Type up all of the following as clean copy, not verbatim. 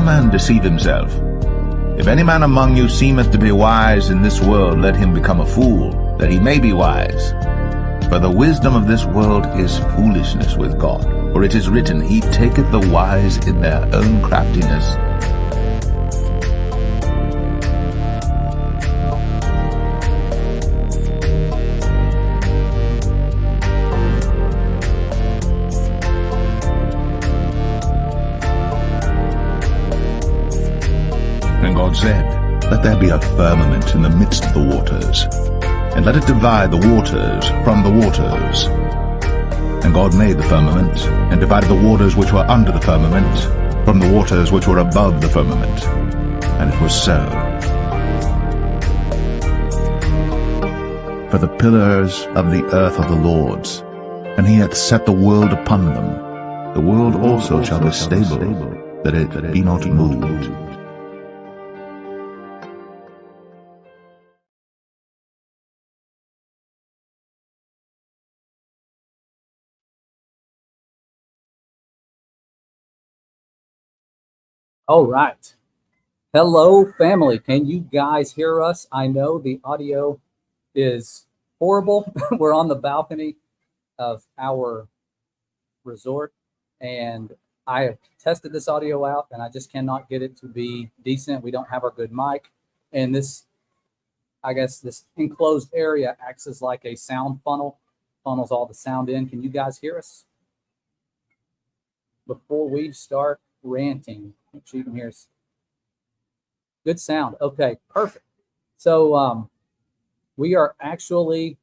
no man deceive himself. If any man among you seemeth to be wise in this world, let him become a fool, that he may be wise. For the wisdom of this world is foolishness with God. For it is written, He taketh the wise in their own craftiness. And God said, Let there be a firmament in the midst of the waters, and let it divide the waters from the waters. And God made the firmament, and divided the waters which were under the firmament from the waters which were above the firmament. And it was so. For the pillars of the earth are the Lord's, and he hath set the world upon them. The world also shall be stable, that it be not moved. All right. Hello, family. Can you guys hear us? I know the audio is horrible. We're on the balcony of our resort, and I have tested this audio out, and I just cannot get it to be decent. We don't have our good mic, and this, I guess, this enclosed area acts as like a sound funnel, funnels all the sound in. Can you guys hear us? Before we start ranting, make sure you can hear us. Good sound. Okay, perfect. So we are actually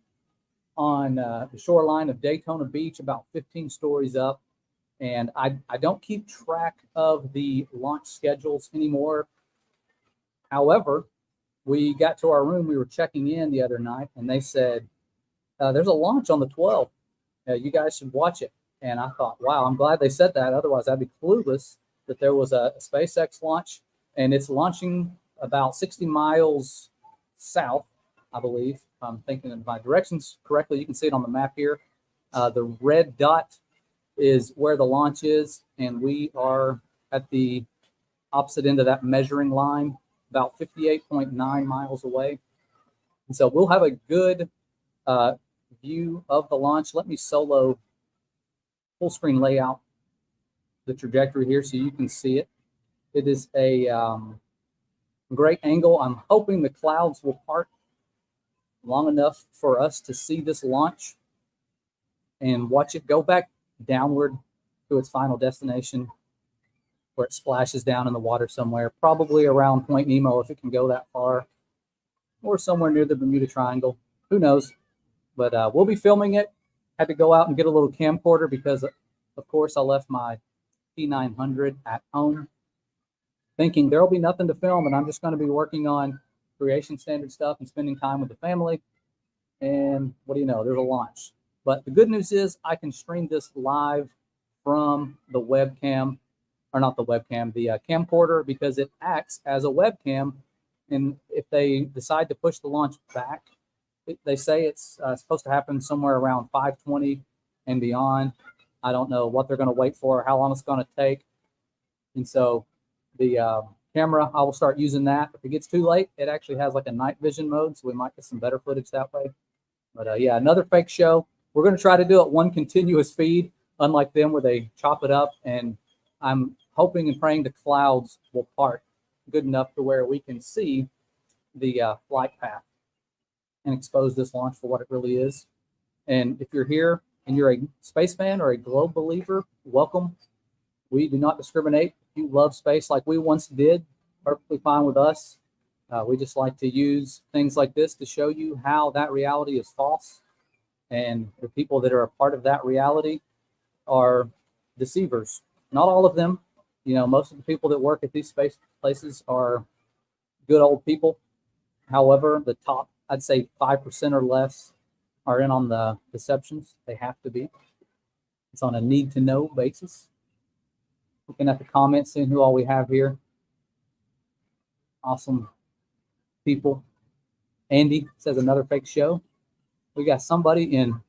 on the shoreline of Daytona Beach, about 15 stories up. And I don't keep track of the launch schedules anymore. However, we got to our room. We were checking in the other night, and they said, there's a launch on the 12th. You guys should watch it. And I thought, wow, I'm glad they said that. Otherwise, I'd be clueless that there was a SpaceX launch, and it's launching about 60 miles south, I believe. If I'm thinking of my directions correctly, you can see it on the map here. The red dot is where the launch is, and we are at the opposite end of that measuring line, about 58.9 miles away. And so we'll have a good view of the launch. Let me solo full screen layout the trajectory here so you can see it. It is a great angle. I'm hoping the clouds will part long enough for us to see this launch and watch it go back downward to its final destination, where it splashes down in the water somewhere, probably around Point Nemo if it can go that far, or somewhere near the Bermuda Triangle. Who knows? But we'll be filming it. Had to go out and get a little camcorder because, of course, I left my P900 at home, thinking there'll be nothing to film, and I'm just going to be working on creation standard stuff and spending time with the family. And what do you know? There's a launch. But the good news is I can stream this live from the webcam, or not the webcam, the camcorder, because it acts as a webcam. And if they decide to push the launch back, they say it's supposed to happen somewhere around 5:20 and beyond. I don't know what they're going to wait for, how long it's going to take. And so the camera, I will start using that. If it gets too late, it actually has like a night vision mode, so we might get some better footage that way. But yeah, another fake show. We're going to try to do it one continuous feed, unlike them where they chop it up. And I'm hoping and praying the clouds will part good enough to where we can see the flight path and expose this launch for what it really is. And if you're here and you're a space fan or a globe believer, welcome. We do not discriminate. If you love space like we once did, perfectly fine with us. We just like to use things like this to show you how that reality is false. And the people that are a part of that reality are deceivers. Not all of them. You know, most of the people that work at these space places are good old people. However, the top, I'd say 5% or less are in on the deceptions. They have to be. It's on a need to know basis. Looking at the comments, seeing who all we have here. Awesome people. Andy says another fake show. We got somebody in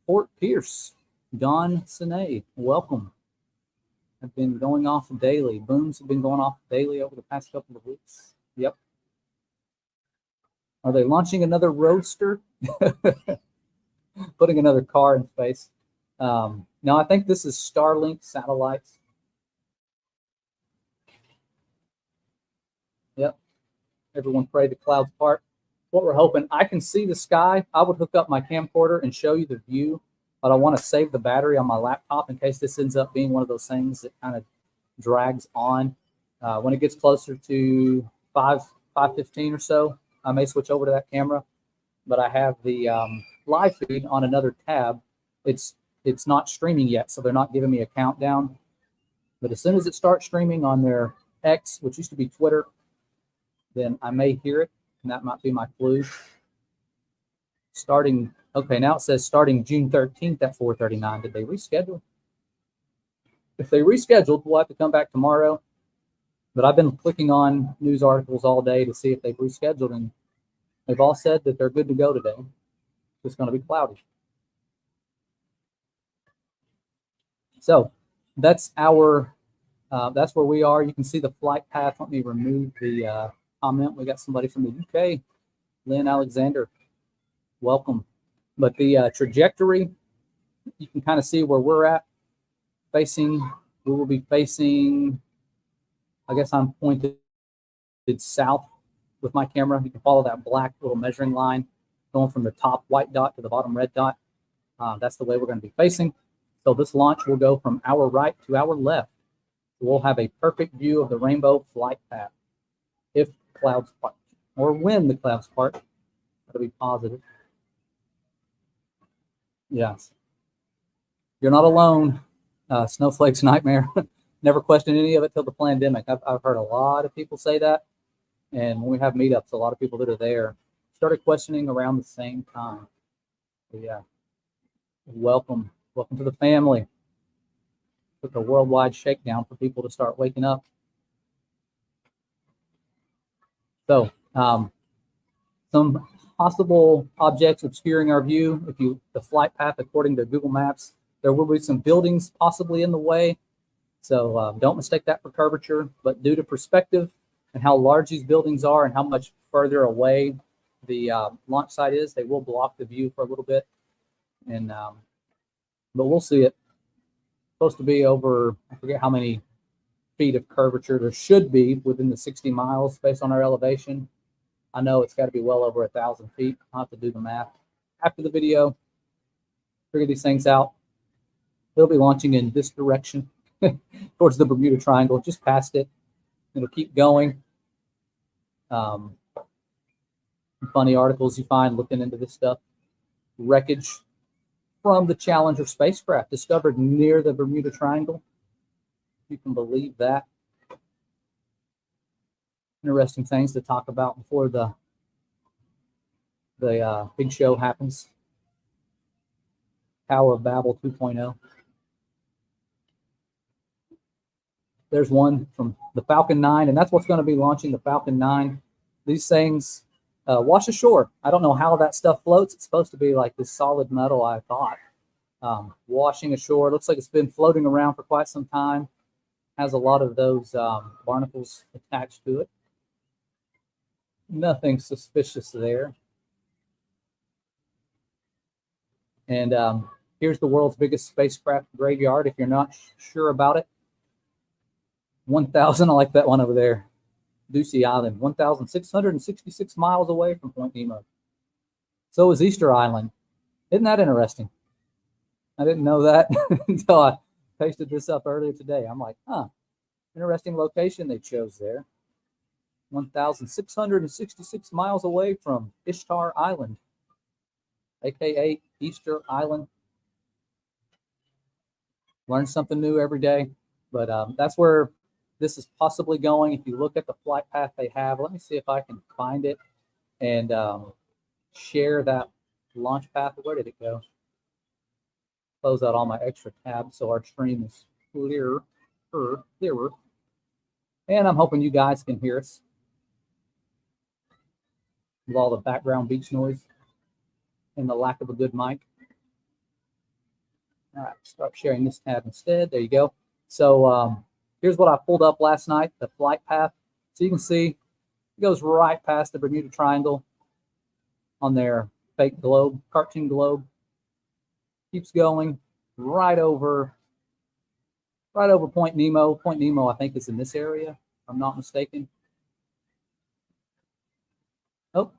Fort Pierce. Don Sine, welcome. have been going off daily. Booms have been going off daily over the past couple of weeks. Yep. Are they launching another roadster? Putting another car in space. No, I think this is Starlink satellites. Yep. Everyone pray the clouds part. What we're hoping, I can see the sky. I would hook up my camcorder and show you the view, but I want to save the battery on my laptop in case this ends up being one of those things that kind of drags on. When it gets closer to 5:15 or so, I may switch over to that camera, but I have the live feed on another tab. It's not streaming yet, so they're not giving me a countdown. But as soon as it starts streaming on their X, which used to be Twitter, then I may hear it, and that might be my clue. Starting, okay, now it says starting June 13th at 4:39. Did they reschedule? If they rescheduled, we'll have to come back tomorrow. But I've been clicking on news articles all day to see if they've rescheduled, and they've all said that they're good to go today. It's going to be cloudy. So that's our, that's where we are. You can see the flight path. Let me remove the comment. We got somebody from the UK, Lynn Alexander. Welcome. But the trajectory, you can kind of see where we're at. Facing, we will be facing, I guess I'm pointed south with my camera. You can follow that black little measuring line going from the top white dot to the bottom red dot. That's the way we're going to be facing. So this launch will go from our right to our left. We'll have a perfect view of the rainbow flight path if clouds part, or when the clouds part. That'll be positive. Yes. You're not alone. Snowflake's nightmare. Never questioned any of it till the pandemic. I've heard a lot of people say that. And when we have meetups, a lot of people that are there started questioning around the same time. So yeah. Welcome to the family. Took a worldwide shakedown for people to start waking up. So some possible objects obscuring our view. If you the flight path according to Google Maps, there will be some buildings possibly in the way. So don't mistake that for curvature, but due to perspective and how large these buildings are and how much further away the launch site is, they will block the view for a little bit. And but we'll see it. It's supposed to be over, I forget how many feet of curvature there should be within the 60 miles based on our elevation. I know it's got to be well over 1,000 feet. I'll have to do the math after the video, figure these things out. They'll be launching in this direction towards the Bermuda Triangle, just past it. It'll keep going. Funny articles you find looking into this stuff. Wreckage from the Challenger spacecraft discovered near the Bermuda Triangle. You can believe that. Interesting things to talk about before the big show happens. Tower of Babel 2.0. There's one from the Falcon 9, and that's what's going to be launching the Falcon 9. These things wash ashore. I don't know how that stuff floats. It's supposed to be like this solid metal, I thought. Washing ashore. Looks like it's been floating around for quite some time. Has a lot of those barnacles attached to it. Nothing suspicious there. And here's the world's biggest spacecraft graveyard. If you're not sure about it, 1,000. I like that one over there. Ducey Island, 1,666 miles away from Point Nemo. So is Easter Island. Isn't that interesting? I didn't know that until I pasted this up earlier today. I'm like, huh, interesting location they chose there. 1,666 miles away from Ishtar Island, aka Easter Island. Learn something new every day, but that's where this is possibly going. If you look at the flight path they have, let me see if I can find it and share that launch path. Where did it go? Close out all my extra tabs so our stream is clearer. And I'm hoping you guys can hear us with all the background beach noise and the lack of a good mic. All right, start sharing this tab instead. There you go. So here's what I pulled up last night, the flight path. So you can see it goes right past the Bermuda Triangle on their fake globe, cartoon globe. Keeps going right over Point Nemo. Point Nemo, I think, is in this area, if I'm not mistaken. Oh,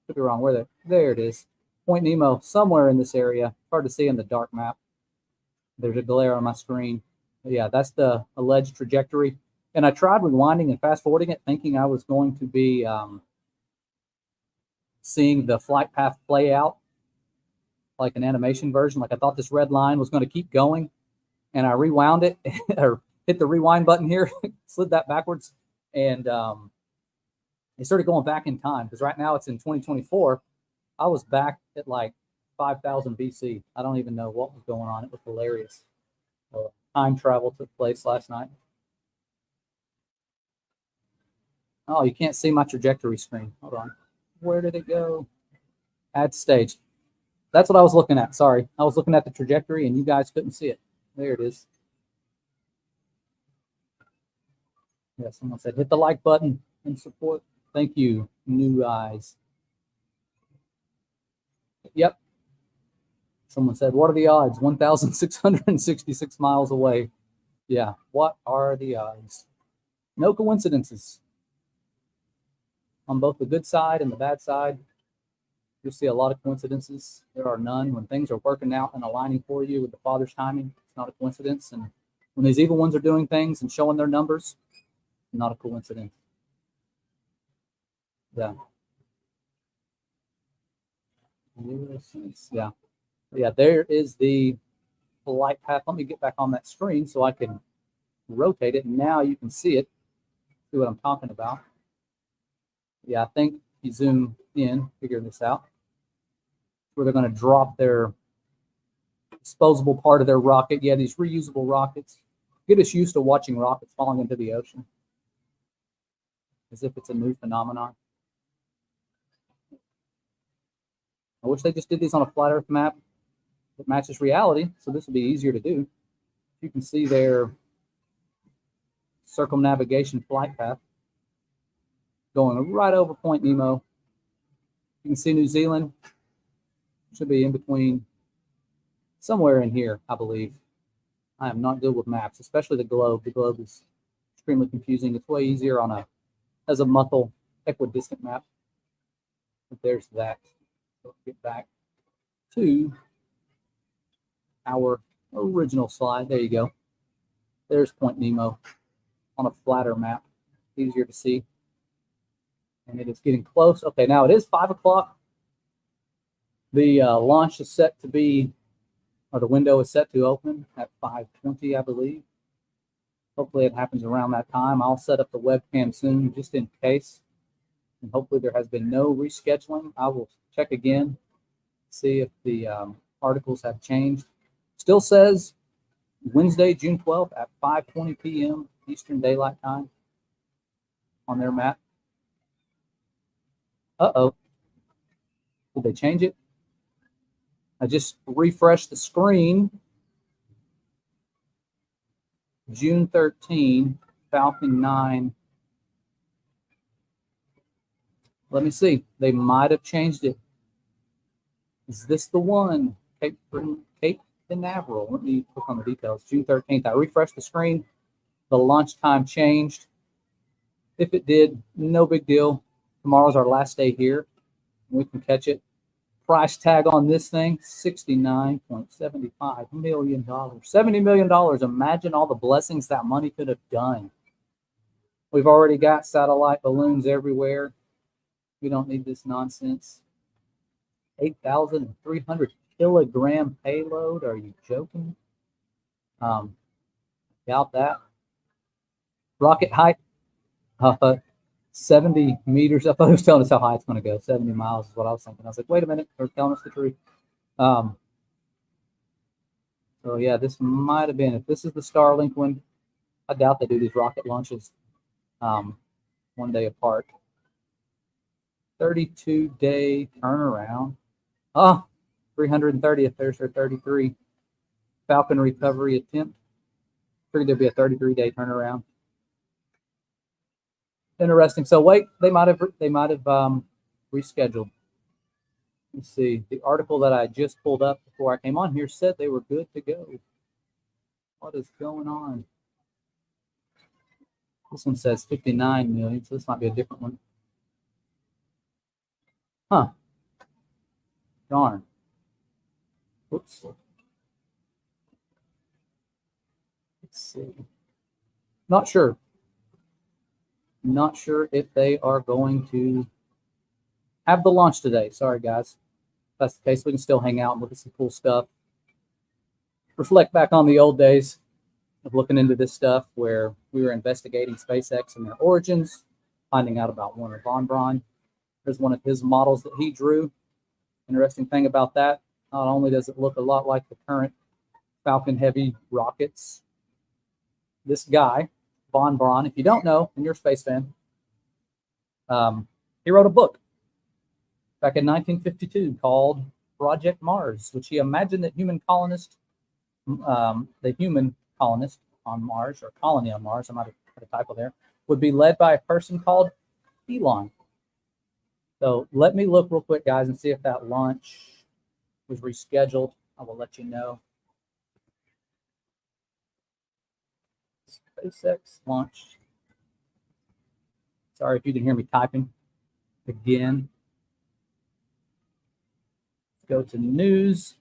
could be wrong. There it is. Point Nemo, somewhere in this area. Hard to see in the dark map. There's a glare on my screen. But yeah, that's the alleged trajectory. And I tried rewinding and fast forwarding it, thinking I was going to be seeing the flight path play out like an animation version. Like I thought this red line was going to keep going, and I rewound it or hit the rewind button here, slid that backwards, and it started going back in time because right now it's in 2024. I was back at like 5000 BC. I don't even know what was going on. It was hilarious. Time travel took place last night. Oh, you can't see my trajectory screen. Hold on. Where did it go? Add stage. That's what I was looking at. Sorry. I was looking at the trajectory and you guys couldn't see it. There it is. Yeah, someone said hit the like button and support. Thank you, new eyes. Yep. Someone said, what are the odds? 1,666 miles away. Yeah, what are the odds? No coincidences. On both the good side and the bad side, you'll see a lot of coincidences. There are none. When things are working out and aligning for you with the Father's timing, it's not a coincidence. And when these evil ones are doing things and showing their numbers, not a coincidence. Yeah. Yeah. Yeah, there is the flight path. Let me get back on that screen so I can rotate it. Now you can see it. See what I'm talking about. Yeah, I think you zoom in, figure this out. Where they're going to drop their disposable part of their rocket. Yeah, these reusable rockets. Get us used to watching rockets falling into the ocean as if it's a new phenomenon. I wish they just did these on a flat Earth map that matches reality, so this would be easier to do. You can see their circumnavigation flight path going right over Point Nemo. You can see New Zealand. Should be in between, somewhere in here, I believe. I am not good with maps, especially the globe. The globe is extremely confusing. It's way easier on as a muscle equidistant map. But there's that. So let's get back to our original slide. There you go. There's Point Nemo on a flatter map. Easier to see. And it is getting close. Okay, now it is 5 o'clock. The launch is set to be, or the window is set to open at 5:20, I believe. Hopefully it happens around that time. I'll set up the webcam soon just in case. And hopefully there has been no rescheduling. I will check again, see if the articles have changed. Still says Wednesday, June 12th at 5:20 p.m. Eastern Daylight Time on their map. Uh-oh. Did they change it? I just refreshed the screen. June 13, Falcon 9. Let me see. They might have changed it. Is this the one? Cape Canaveral. Let me click on the details. June 13th. I refreshed the screen. The launch time changed. If it did, no big deal. Tomorrow's our last day here. We can catch it. Price tag on this thing, $69.75 million. $70 million. Imagine all the blessings that money could have done. We've already got satellite balloons everywhere. We don't need this nonsense. 8,300 kilogram payload. Are you joking? Doubt that. Rocket height, 70 meters up. I was telling us how high it's going to go. 70 miles is what I was thinking. I was like, wait a minute, they're telling us the truth. So yeah, this might have been, if this is the Starlink one, I doubt they do these rocket launches one day apart. 32-day turnaround. Oh, 330th, there's her 33. Falcon recovery attempt. Figured there'd be a 33-day turnaround. Interesting. So wait, they might have rescheduled. Let's see. The article that I just pulled up before I came on here said they were good to go. What is going on? This one says 59 million, so this might be a different one. Huh. Darn. Whoops. Let's see. Not sure. Not sure if they are going to have the launch today. Sorry, guys. If that's the case, we can still hang out and look at some cool stuff. Reflect back on the old days of looking into this stuff where we were investigating SpaceX and their origins, finding out about Werner von Braun. There's one of his models that he drew. Interesting thing about that, not only does it look a lot like the current Falcon Heavy rockets, this guy, von Braun, if you don't know, and you're a space fan, he wrote a book back in 1952 called Project Mars, which he imagined that the human colonist on Mars, or colony on Mars, I might have put a typo there, would be led by a person called Elon. So let me look real quick, guys, and see if that launch was rescheduled. I will let you know. SpaceX launch. Sorry if you can hear me typing again. Go to news.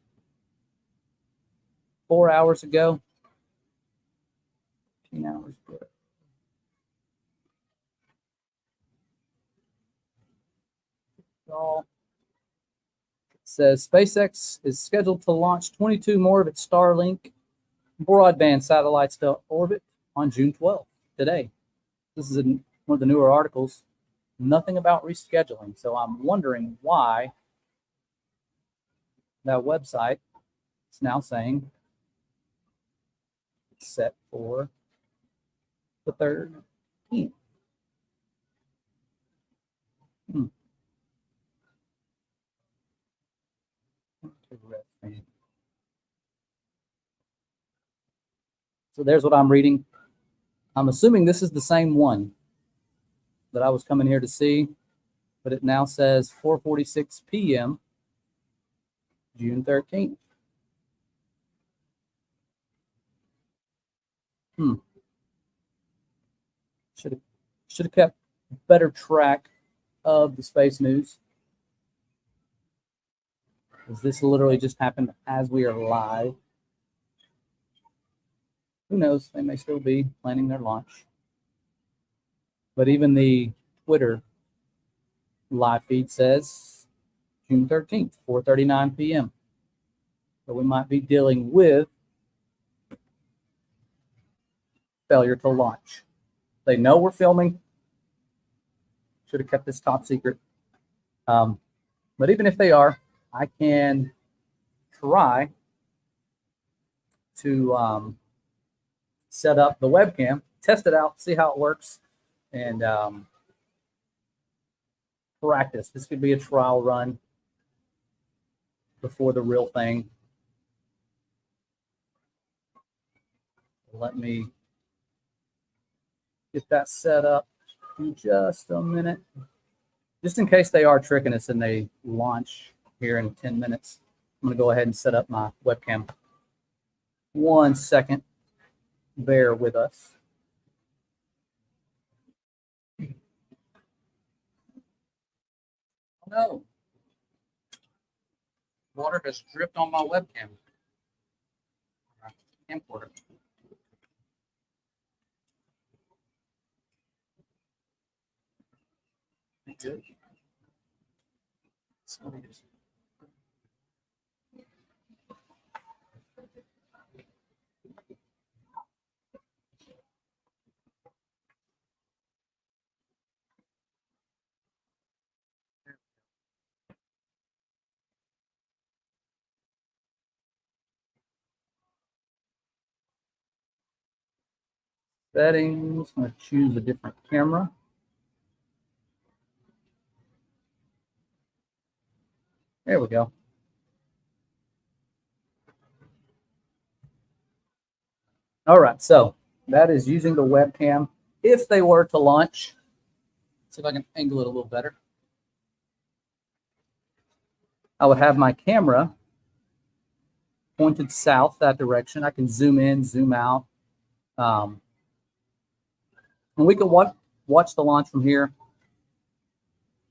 4 hours ago. 15 hours ago. It says SpaceX is scheduled to launch 22 more of its Starlink broadband satellites to orbit on June 12th, today. This is one of the newer articles. Nothing about rescheduling. So I'm wondering why that website is now saying it's set for the 13th. So there's what I'm reading. I'm assuming this is the same one that I was coming here to see, but it now says 4:46 p.m. June 13th. Should have kept better track of the space news. Because this literally just happened as we are live. Who knows? They may still be planning their launch. But even the Twitter live feed says June 13th, 4:39 p.m. So we might be dealing with failure to launch. They know we're filming. Should have kept this top secret. But even if they are, I can try to set up the webcam, test it out, see how it works, and practice. This could be a trial run before the real thing. Let me get that set up in just a minute. Just in case they are tricking us and they launch here in 10 minutes, I'm going to go ahead and set up my webcam. 1 second. Bear with us. Oh no. Water has dripped on my webcam. Camcorder. Good. Settings. I'm going to choose a different camera. There we go. All right, so That is using the webcam. If they were to launch, see if I can angle it a little better. I would have my camera pointed south that direction. I can zoom in, zoom out. And we can watch the launch from here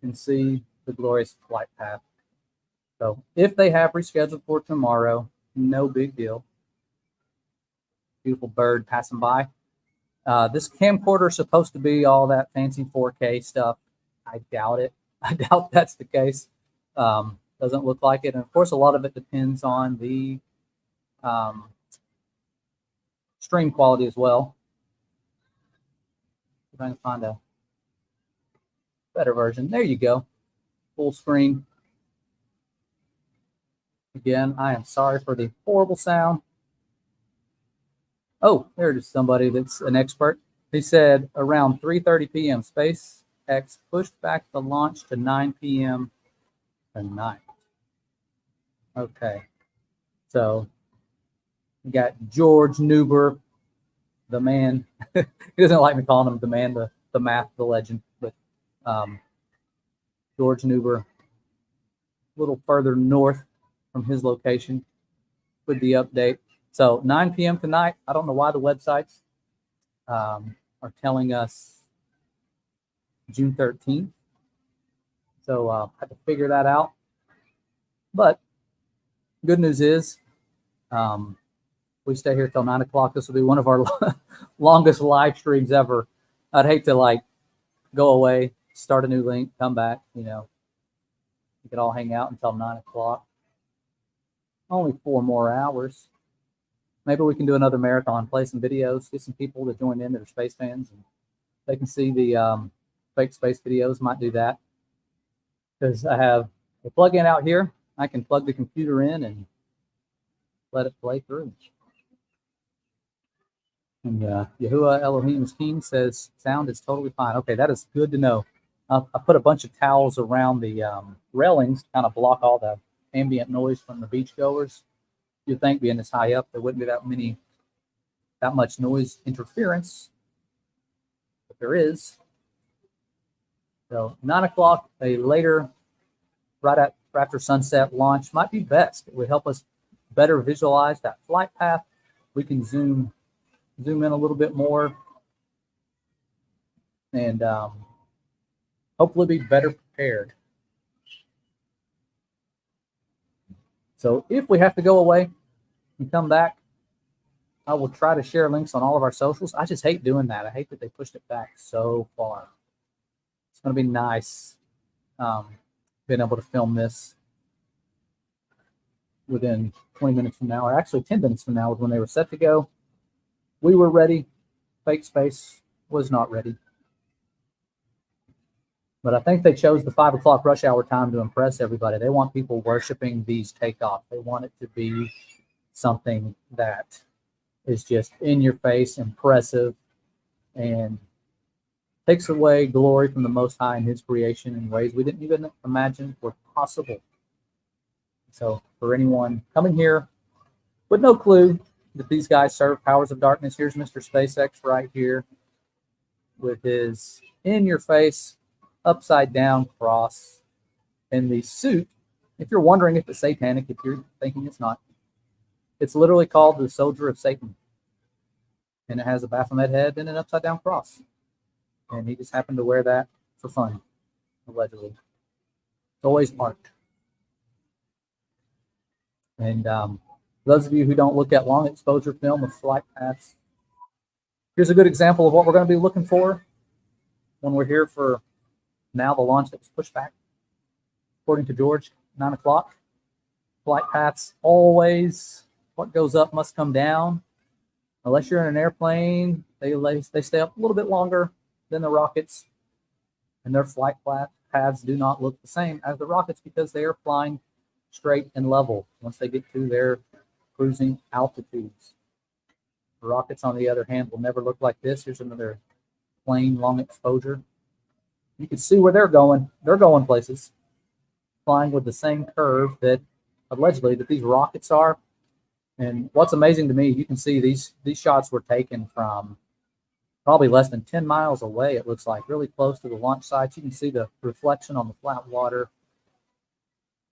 and see the glorious flight path. So if they have rescheduled for tomorrow, no big deal. Beautiful bird passing by. This camcorder is supposed to be all that fancy 4K stuff. I doubt it. I doubt that's the case. Doesn't look like it. And of course, a lot of it depends on the stream quality as well. If I can find a better version. There you go. Full screen. Again, I am sorry for the horrible sound. Oh, there it is, somebody that's an expert. He said around 3:30 p.m. SpaceX pushed back the launch to 9 p.m. tonight. Okay. So we got George Newber, the man. He doesn't like me calling him the man, the math, the legend, but George Newber, a little further north from his location with the update. So 9 p.m. tonight. I don't know why the websites are telling us June 13th. So I have to figure that out. But good news is we stay here till 9 o'clock. This will be one of our longest live streams ever. I'd hate to like go away, start a new link, come back, you know. We could all hang out until 9 o'clock. Only 4 more hours. Maybe we can do another marathon, play some videos, get some people to join in that are space fans, and they can see the fake space videos. Might do that because I have a plug-in out here. I can plug the computer in and let it play through. And Yahuwah Elohim is King says sound is totally fine. Okay, that is good to know. I put a bunch of towels around the railings to kind of block all the ambient noise from the beachgoers. You'd think being this high up, there wouldn't be that much noise interference, but there is. So 9 o'clock, a later, right after sunset launch might be best. It would help us better visualize that flight path. We can zoom in a little bit more and hopefully be better prepared. So if we have to go away and come back, I will try to share links on all of our socials. I just hate doing that. I hate that they pushed it back so far. It's going to be nice being able to film this within 20 minutes from now, or actually 10 minutes from now, when they were set to go. We were ready. Fake Space was not ready. But I think they chose the 5 o'clock rush hour time to impress everybody. They want people worshiping these takeoffs. They want it to be something that is just in your face, impressive, and takes away glory from the Most High and His creation in ways we didn't even imagine were possible. So for anyone coming here with no clue that these guys serve powers of darkness, here's Mr. SpaceX right here with his in-your-face, upside-down cross in the suit. If you're wondering if it's satanic, if you're thinking it's not, it's literally called the Soldier of Satan. And it has a Baphomet head and an upside-down cross. And he just happened to wear that for fun, allegedly. It's always art. And those of you who don't look at long exposure film of flight paths, here's a good example of what we're going to be looking for when we're here for now the launch that was pushed back. According to George, 9 o'clock. Flight paths always, what goes up must come down. Unless you're in an airplane, they stay up a little bit longer than the rockets. And their flight paths do not look the same as the rockets because they are flying straight and level once they get to their cruising altitudes. The rockets, on the other hand, will never look like this. Here's another plane long exposure. You can see where they're going. They're going places, flying with the same curve that allegedly that these rockets are. And what's amazing to me, you can see these shots were taken from probably less than 10 miles away, it looks like, really close to the launch sites. You can see the reflection on the flat water.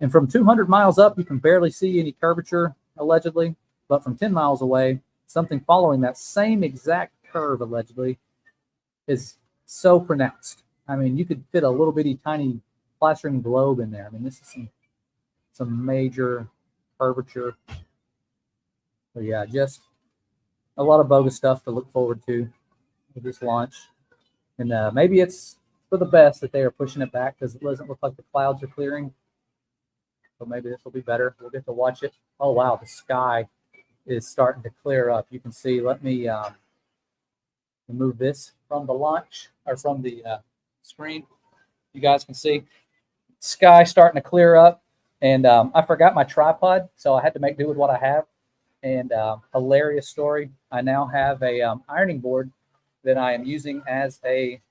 And from 200 miles up, you can barely see any curvature, allegedly. But from 10 miles away, something following that same exact curve, allegedly, is so pronounced. I mean, you could fit a little bitty tiny plastering globe in there. I mean, this is some major curvature. So yeah, just a lot of bogus stuff to look forward to with this launch. And maybe it's for the best that they are pushing it back, because it doesn't look like the clouds are clearing. So maybe this will be better. We'll get to watch it. Oh, wow, the sky is starting to clear up. You can see, let me remove this from the launch, or from the screen. You guys can see sky starting to clear up. And I forgot my tripod, so I had to make do with what I have. And hilarious story. I now have a ironing board that I am using as a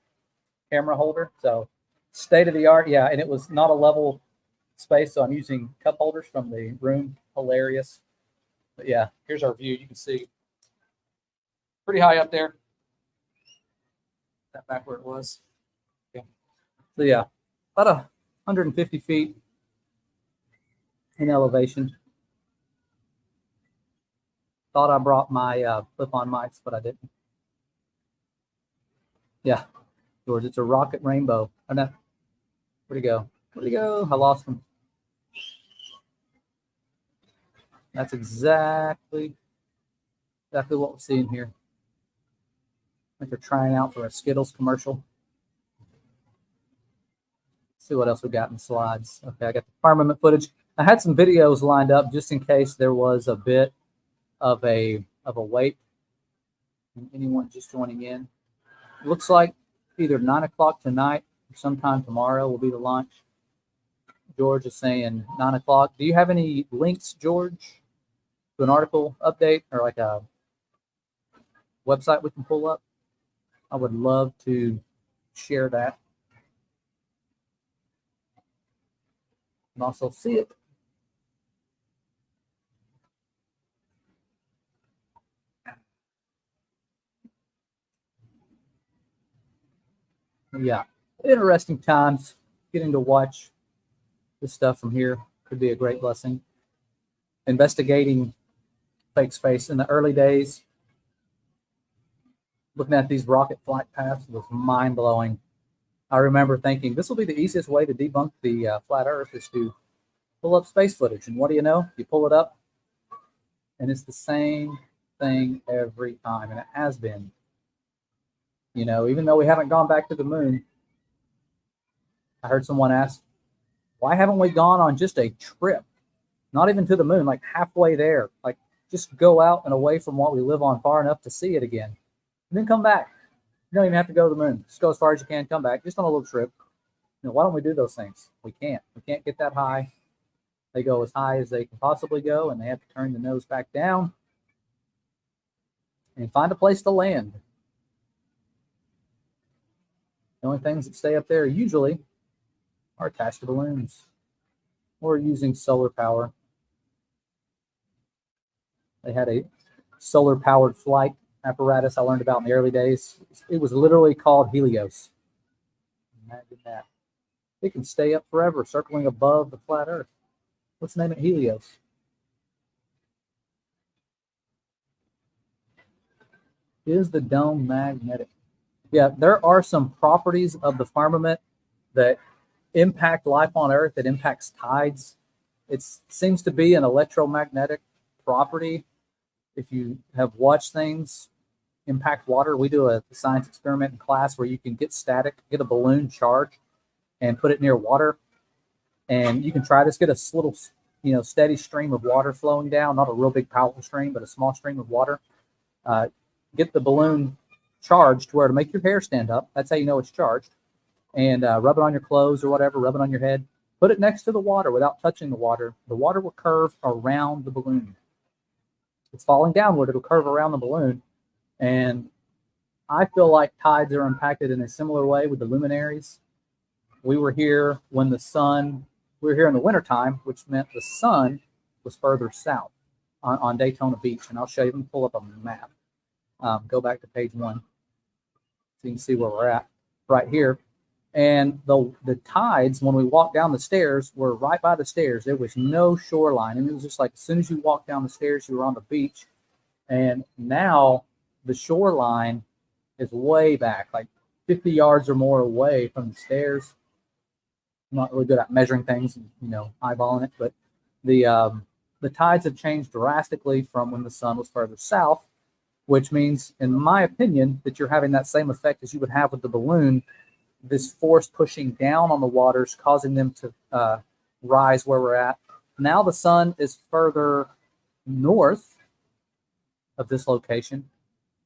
camera holder. So state of the art, yeah. And it was not a level space, so I'm using cup holders from the room. Hilarious. But yeah, here's our view. You can see pretty high up there. That back where it was. Yeah. So yeah, about 150 feet in elevation. Thought I brought my clip-on mics, but I didn't. Yeah, George, it's a rocket rainbow. Oh, no. Where'd he go? Where'd he go? I lost him. That's exactly what we're seeing here. I think they're trying out for a Skittles commercial. Let's see what else we got in the slides. Okay, I got the firmament footage. I had some videos lined up just in case there was a bit of a wait. Anyone just joining in? It looks like either 9 o'clock tonight or sometime tomorrow will be the launch. George is saying 9 o'clock. Do you have any links, George, to an article update or like a website we can pull up? I would love to share that and also see it. Yeah, interesting times. Getting to watch this stuff from here could be a great blessing. Investigating fake space in the early days, looking at these rocket flight paths was mind-blowing. I remember thinking this will be the easiest way to debunk the flat Earth is to pull up space footage. And what do you know? You pull it up, and it's the same thing every time, and it has been. You know, even though we haven't gone back to the moon, I heard someone ask, why haven't we gone on just a trip? Not even to the moon, like halfway there. Like, just go out and away from what we live on far enough to see it again. And then come back. You don't even have to go to the moon. Just go as far as you can, come back, just on a little trip. You know, why don't we do those things? We can't. We can't get that high. They go as high as they can possibly go, and they have to turn the nose back down and find a place to land. The only things that stay up there usually are attached to balloons or using solar power. They had a solar-powered flight apparatus I learned about in the early days. It was literally called Helios. Imagine that. It can stay up forever, circling above the flat Earth. Let's name it Helios. Is the dome magnetic? Yeah, there are some properties of the firmament that impact life on Earth, that impacts tides. It seems to be an electromagnetic property. If you have watched things impact water, we do a science experiment in class where you can get static, get a balloon charged and put it near water. And you can try this, get a little, steady stream of water flowing down, not a real big powerful stream, but a small stream of water. Get the balloon charged to where to make your hair stand up. That's how you know it's charged. And rub it on your clothes or whatever, rub it on your head. Put it next to the water without touching the water. The water will curve around the balloon. It's falling downward, it'll curve around the balloon. And I feel like tides are impacted in a similar way with the luminaries. We were here when we were here in the wintertime, which meant the sun was further south on Daytona Beach. And I'll show you, let me pull up a map. Go back to page 1. So you can see where we're at right here. And the tides, when we walked down the stairs, were right by the stairs. There was no shoreline. And it was just like as soon as you walked down the stairs, you were on the beach. And now the shoreline is way back, like 50 yards or more away from the stairs. I'm not really good at measuring things, eyeballing it, but the tides have changed drastically from when the sun was further south, which means, in my opinion, that you're having that same effect as you would have with the balloon, this force pushing down on the waters, causing them to rise where we're at. Now the sun is further north of this location,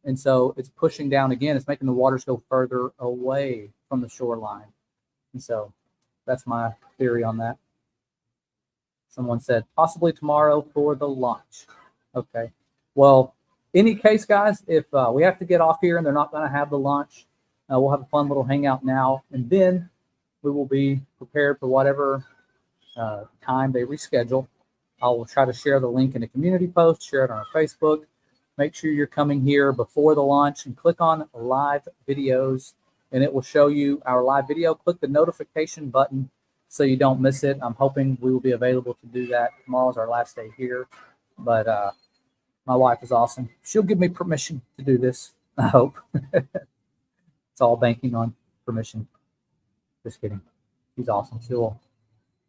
and so it's pushing down again. It's making the waters go further away from the shoreline. And so that's my theory on that. Someone said possibly tomorrow for the launch. Okay. Well, any case, guys, if we have to get off here and they're not going to have the launch, we'll have a fun little hangout now, and then we will be prepared for whatever time they reschedule. I will try to share the link in a community post, share it on our Facebook. Make sure you're coming here before the launch and click on live videos, and it will show you our live video. Click the notification button so you don't miss it. I'm hoping we will be available to do that. Tomorrow's our last day here, but my wife is awesome. She'll give me permission to do this, I hope. It's all banking on permission. Just kidding. She's awesome.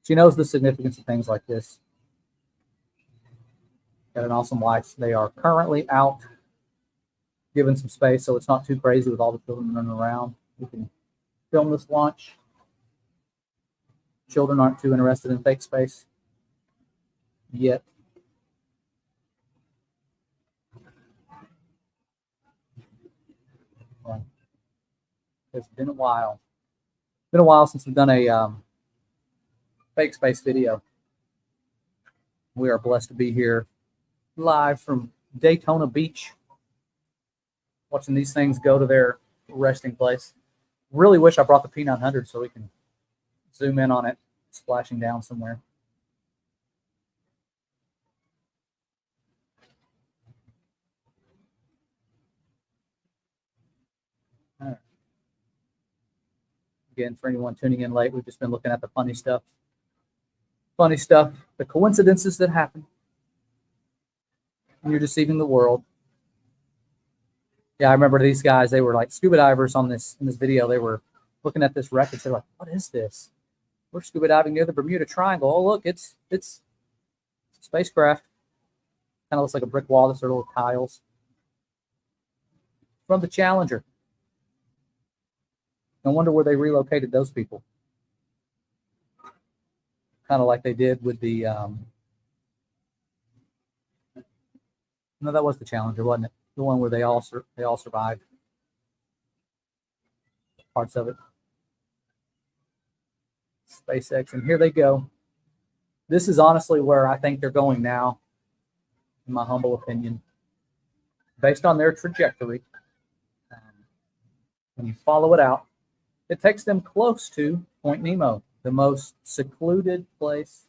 She knows the significance of things like this. Got an awesome wife. They are currently out given some space, so it's not too crazy with all the children running around. We can film this launch. Children aren't too interested in fake space yet. It's been a while. Been a while since we've done a fake space video. We are blessed to be here live from Daytona Beach, watching these things go to their resting place. Really wish I brought the P900 so we can zoom in on it splashing down somewhere. All right. Again, for anyone tuning in late, we've just been looking at the funny stuff, the coincidences that happen when you're deceiving the world. Yeah, I remember these guys, they were like scuba divers in this video. They were looking at this wreckage. They're like, what is this? We're scuba diving near the Bermuda Triangle. Oh, look, it's a spacecraft. Kind of looks like a brick wall. Those are little tiles. From the Challenger. No wonder where they relocated those people. Kind of like they did with the no, that was the Challenger, wasn't it? The one where they all survived. Parts of it. SpaceX, and here they go. This is honestly where I think they're going now, in my humble opinion, based on their trajectory. When you follow it out, it takes them close to Point Nemo, the most secluded place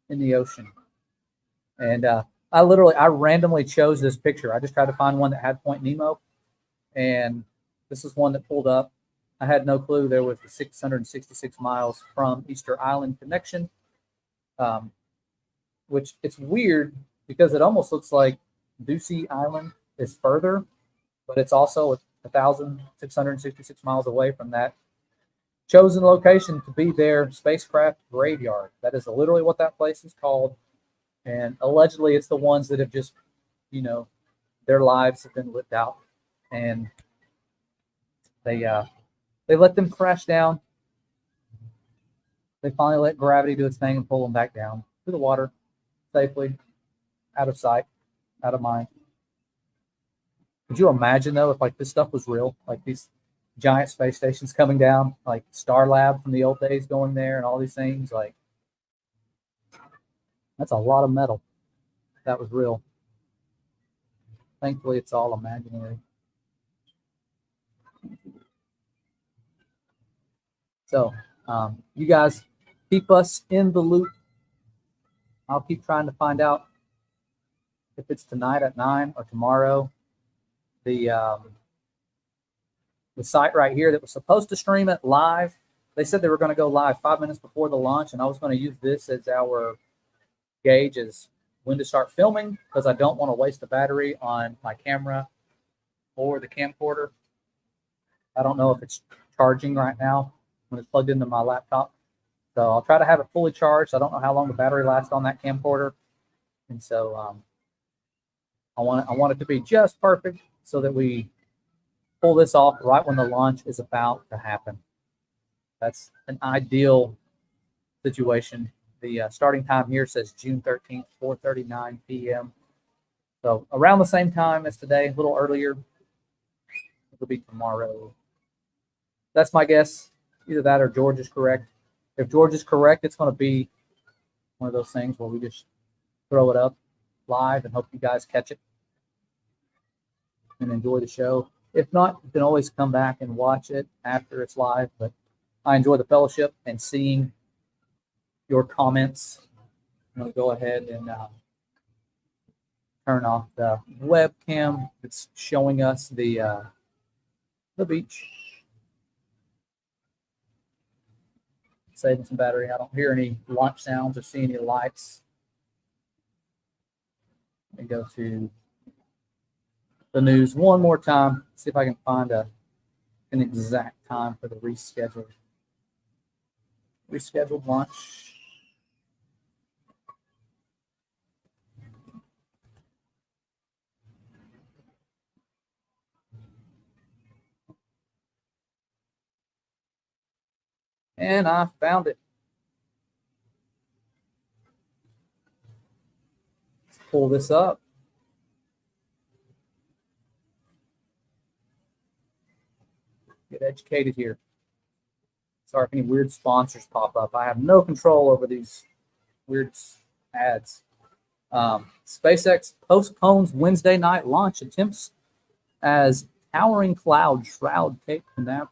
in the ocean. And I randomly chose this picture. I just tried to find one that had Point Nemo, and this is one that pulled up. I had no clue there was the 666 miles from Easter Island connection, which it's weird because it almost looks like Ducey Island is further, but it's also 1,666 miles away from that chosen location to be their spacecraft graveyard. That is literally what that place is called. And allegedly it's the ones that have just, their lives have been lived out, and they let them crash down. They finally let gravity do its thing and pull them back down to the water safely, out of sight, out of mind. Could you imagine though if like this stuff was real, like these giant space stations coming down, like Starlab from the old days going there and all these things? Like, that's a lot of metal. That was real. Thankfully, it's all imaginary. So, you guys keep us in the loop. I'll keep trying to find out if it's tonight at 9 or tomorrow. The the site right here that was supposed to stream it live. They said they were going to go live 5 minutes before the launch, and I was going to use this as our gauge as when to start filming because I don't want to waste the battery on my camera or the camcorder. I don't know if it's charging right now when it's plugged into my laptop. So I'll try to have it fully charged. I don't know how long the battery lasts on that camcorder. And so I want it to be just perfect so that we pull this off right when the launch is about to happen. That's an ideal situation. The starting time here says June 13th, 4:39 p.m. So around the same time as today, a little earlier. It'll be tomorrow. That's my guess. Either that or George is correct. If George is correct, it's going to be one of those things where we just throw it up live and hope you guys catch it and enjoy the show. If not, you can always come back and watch it after it's live. But I enjoy the fellowship and seeing your comments. I'm going to go ahead and turn off the webcam. It's showing us the beach. Saving some battery. I don't hear any launch sounds or see any lights. Let me go to the news one more time. See if I can find an exact time for the rescheduled launch. And I found it. Let's pull this up. Get educated here. Sorry if any weird sponsors pop up. I have no control over these weird ads. SpaceX postpones Wednesday night launch attempts as towering clouds shroud Cape Canaveral.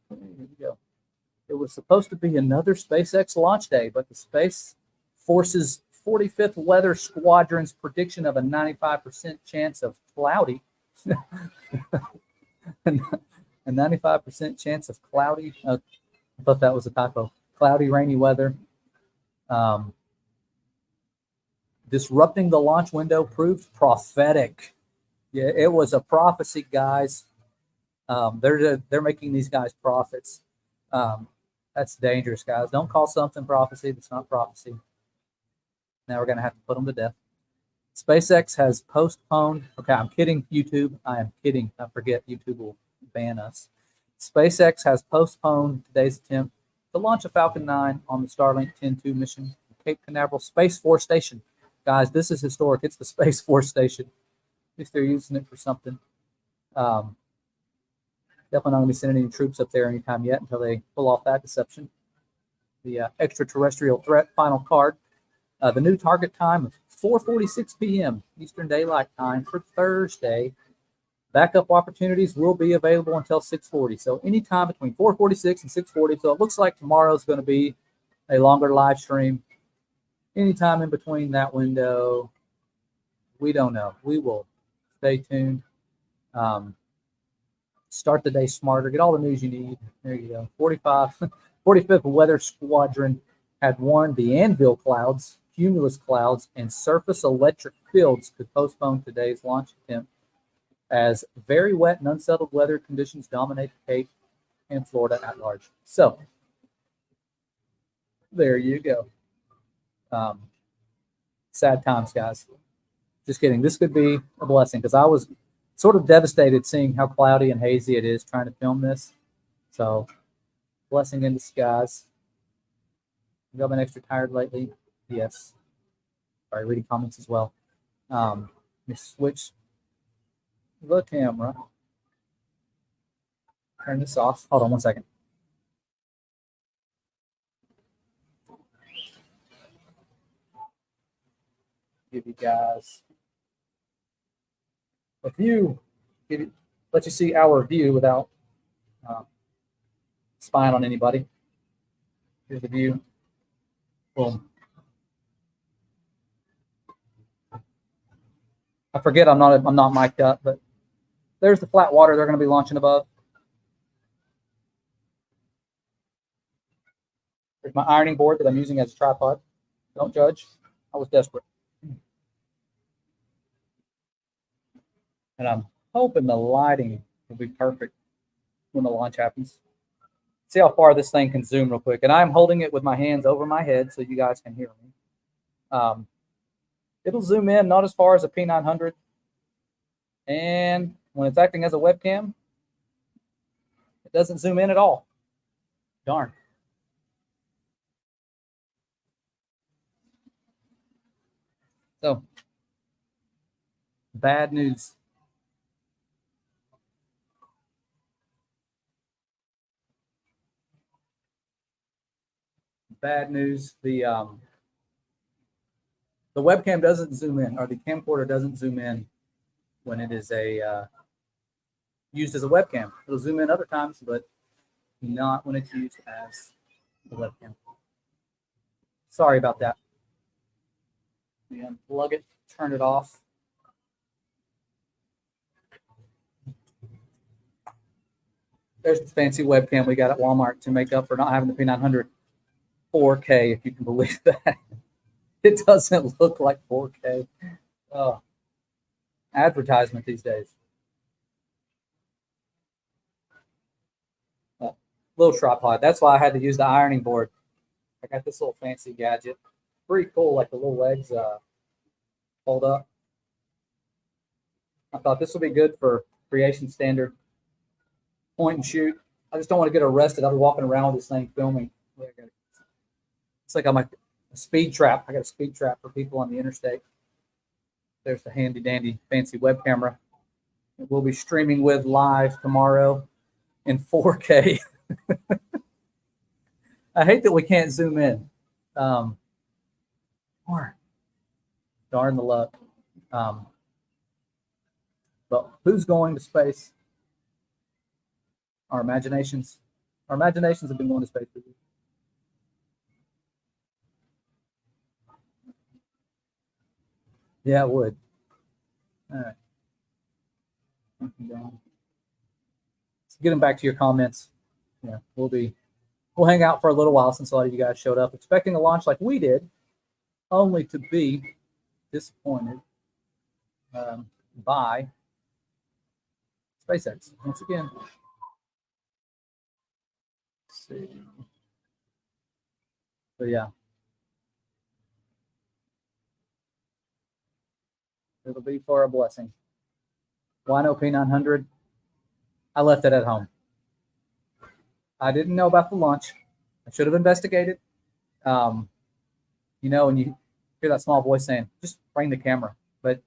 Here we go. It was supposed to be another SpaceX launch day, but the Space Force's 45th Weather Squadron's prediction of a 95% chance of cloudy, a 95% chance of cloudy, I thought that was a typo, cloudy, rainy weather, disrupting the launch window proved prophetic. Yeah, it was a prophecy, guys. They're making these guys prophets. That's dangerous, guys. Don't call something prophecy that's not prophecy. Now we're going to have to put them to death. SpaceX has postponed. Okay, I'm kidding, YouTube. I am kidding. I forget YouTube will ban us. SpaceX has postponed today's attempt to launch a Falcon 9 on the Starlink 10-2 mission from Cape Canaveral Space Force Station. Guys, this is historic. It's the Space Force Station. At least they're using it for something. Definitely not going to be sending any troops up there anytime yet until they pull off that deception. The extraterrestrial threat final card. The new target time of 4:46 p.m. Eastern Daylight Time for Thursday. Backup opportunities will be available until 6:40. So anytime between 4:46 and 6:40. So it looks like tomorrow is going to be a longer live stream. Anytime in between that window, we don't know. We will stay tuned. Start the day smarter. Get all the news you need. There you go. 45th Weather Squadron had warned the anvil clouds, cumulus clouds, and surface electric fields could postpone today's launch attempt as very wet and unsettled weather conditions dominate the Cape and Florida at large. So there you go. Sad times, guys. Just kidding. This could be a blessing because I was sort of devastated seeing how cloudy and hazy it is trying to film this. So blessing in disguise. Have I been extra tired lately? Yes. Sorry, reading comments as well. Let me switch the camera. Turn this off. Hold on one second. Give you guys a view. Let you see our view without spying on anybody. Here's the view. Boom. I forget I'm not mic'd up, but there's the flat water they're going to be launching above. There's my ironing board that I'm using as a tripod. Don't judge. I was desperate. And I'm hoping the lighting will be perfect when the launch happens. See how far this thing can zoom real quick. And I'm holding it with my hands over my head so you guys can hear me. It'll zoom in not as far as a P900. And when it's acting as a webcam, it doesn't zoom in at all. Darn. So, bad news. Bad news. The webcam doesn't zoom in, or the camcorder doesn't zoom in when it is used as a webcam. It'll zoom in other times, but not when it's used as a webcam. Sorry about that. Unplug it, turn it off. There's the fancy webcam we got at Walmart to make up for not having the P900 4K, if you can believe that. It doesn't look like 4K. Oh, advertisement these days. Little tripod. That's why I had to use the ironing board. I got this little fancy gadget. Pretty cool, like the little legs fold up. I thought this would be good for creation standard point and shoot. I just don't want to get arrested. I'll be walking around with this thing filming. It's like I'm a speed trap. I got a speed trap for people on the interstate. There's the handy dandy fancy web camera. We'll be streaming with live tomorrow in 4K. I hate that we can't zoom in. Darn the luck. But who's going to space? Our imaginations. Our imaginations have been going to space for years. Yeah, it would. All right. Let's get them back to your comments. Yeah, we'll hang out for a little while since a lot of you guys showed up, expecting a launch like we did, only to be disappointed by SpaceX once again. Let's see. So yeah. It'll be for a blessing. Wino P900. I left it at home. I didn't know about the launch. I should have investigated. And you hear that small voice saying, just bring the camera. But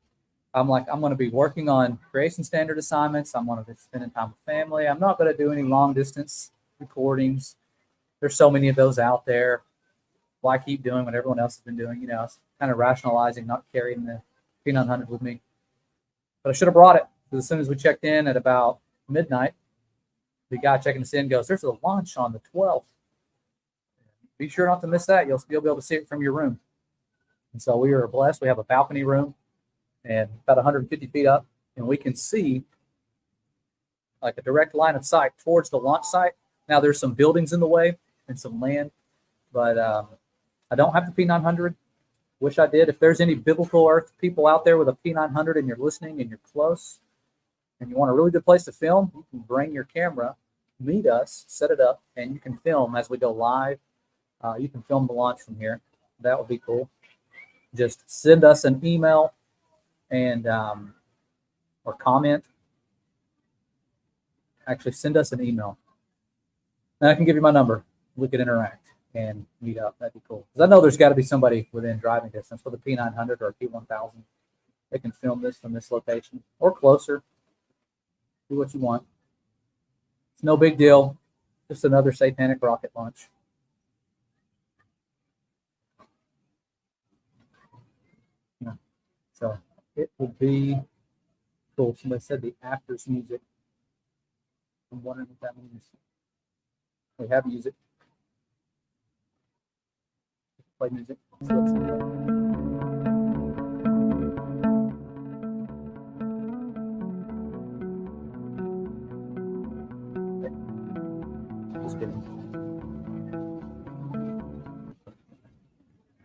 I'm like, I'm going to be working on creation standard assignments. I'm going to be spending time with family. I'm not going to do any long distance recordings. There's so many of those out there. Why keep doing what everyone else has been doing? I was kind of rationalizing not carrying the P900 with me. But I should have brought it, because as soon as we checked in at about midnight, the guy checking us in goes, there's a launch on the 12th. Be sure not to miss that. You'll be able to see it from your room. And so we are blessed. We have a balcony room and about 150 feet up, and we can see like a direct line of sight towards the launch site. Now there's some buildings in the way and some land, but I don't have the P900. Wish I did. If there's any biblical earth people out there with a P900 and you're listening and you're close and you want a really good place to film, you can bring your camera, meet us, set it up, and you can film as we go live. You can film the launch from here. That would be cool. Just send us an email and or comment. Actually, send us an email. And I can give you my number. We could interact and meet up. That'd be cool. Because I know there's got to be somebody within driving distance with a P900 or a P1000. They can film this from this location or closer. Do what you want. It's no big deal. Just another satanic rocket launch. Yeah. So it will be cool. Somebody said the afters music. I'm wondering what that means. We have music. Play music. So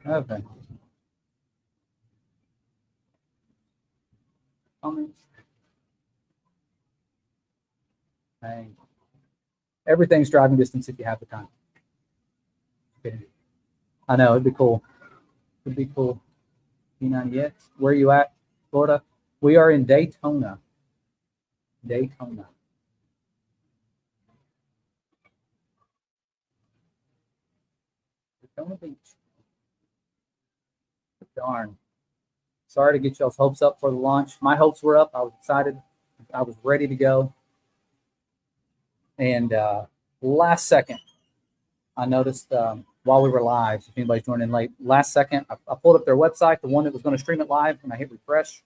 Okay. Comments. Dang. Everything's driving distance if you have the time. Okay. I know, it'd be cool. It'd be cool. Not yet. Where are you at, Florida? We are in Daytona. Daytona. Daytona Beach. Darn. Sorry to get y'all's hopes up for the launch. My hopes were up. I was excited. I was ready to go. And last second, I noticed while we were live, if anybody's joining late, last second, I pulled up their website, the one that was going to stream it live, and I hit refresh.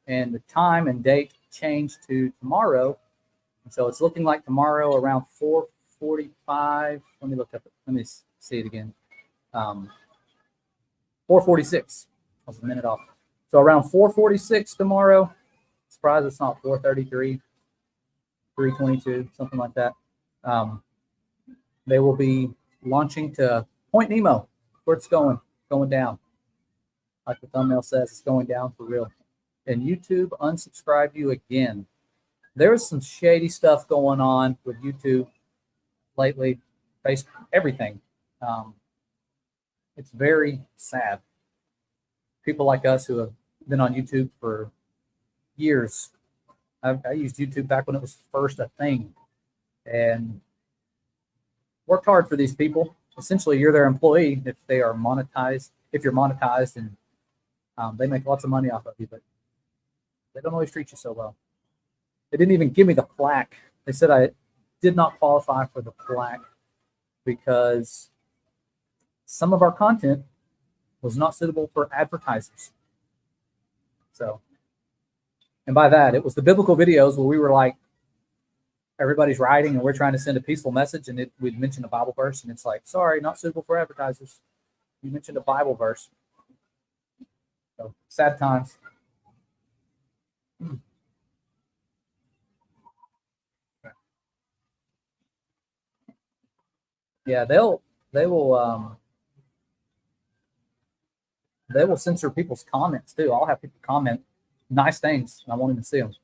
And the time and date changed to tomorrow. And so it's looking like tomorrow around 4:45. Let me look up it. Let me see it again. 4:46. I was a minute off. So around 4:46 tomorrow. Surprised it's not 4:33, 3:22, something like that. They will be launching to Point Nemo, where it's going down. Like the thumbnail says, it's going down for real. And YouTube unsubscribed you again. There's some shady stuff going on with YouTube lately, Facebook, everything. It's very sad. People like us who have been on YouTube for years. I used YouTube back when it was first a thing, and worked hard for these people. Essentially, you're their employee if they are monetized. If you're monetized, and they make lots of money off of you, but they don't always treat you so well. They didn't even give me the plaque. They said I did not qualify for the plaque because some of our content was not suitable for advertisers. So, and by that, it was the biblical videos where we were like, everybody's writing and we're trying to send a peaceful message, and we'd mention a Bible verse, and it's like, sorry, not suitable for advertisers. You mentioned a Bible verse. So, sad times. Yeah, they will censor people's comments too. I'll have people comment nice things, and I won't even see them.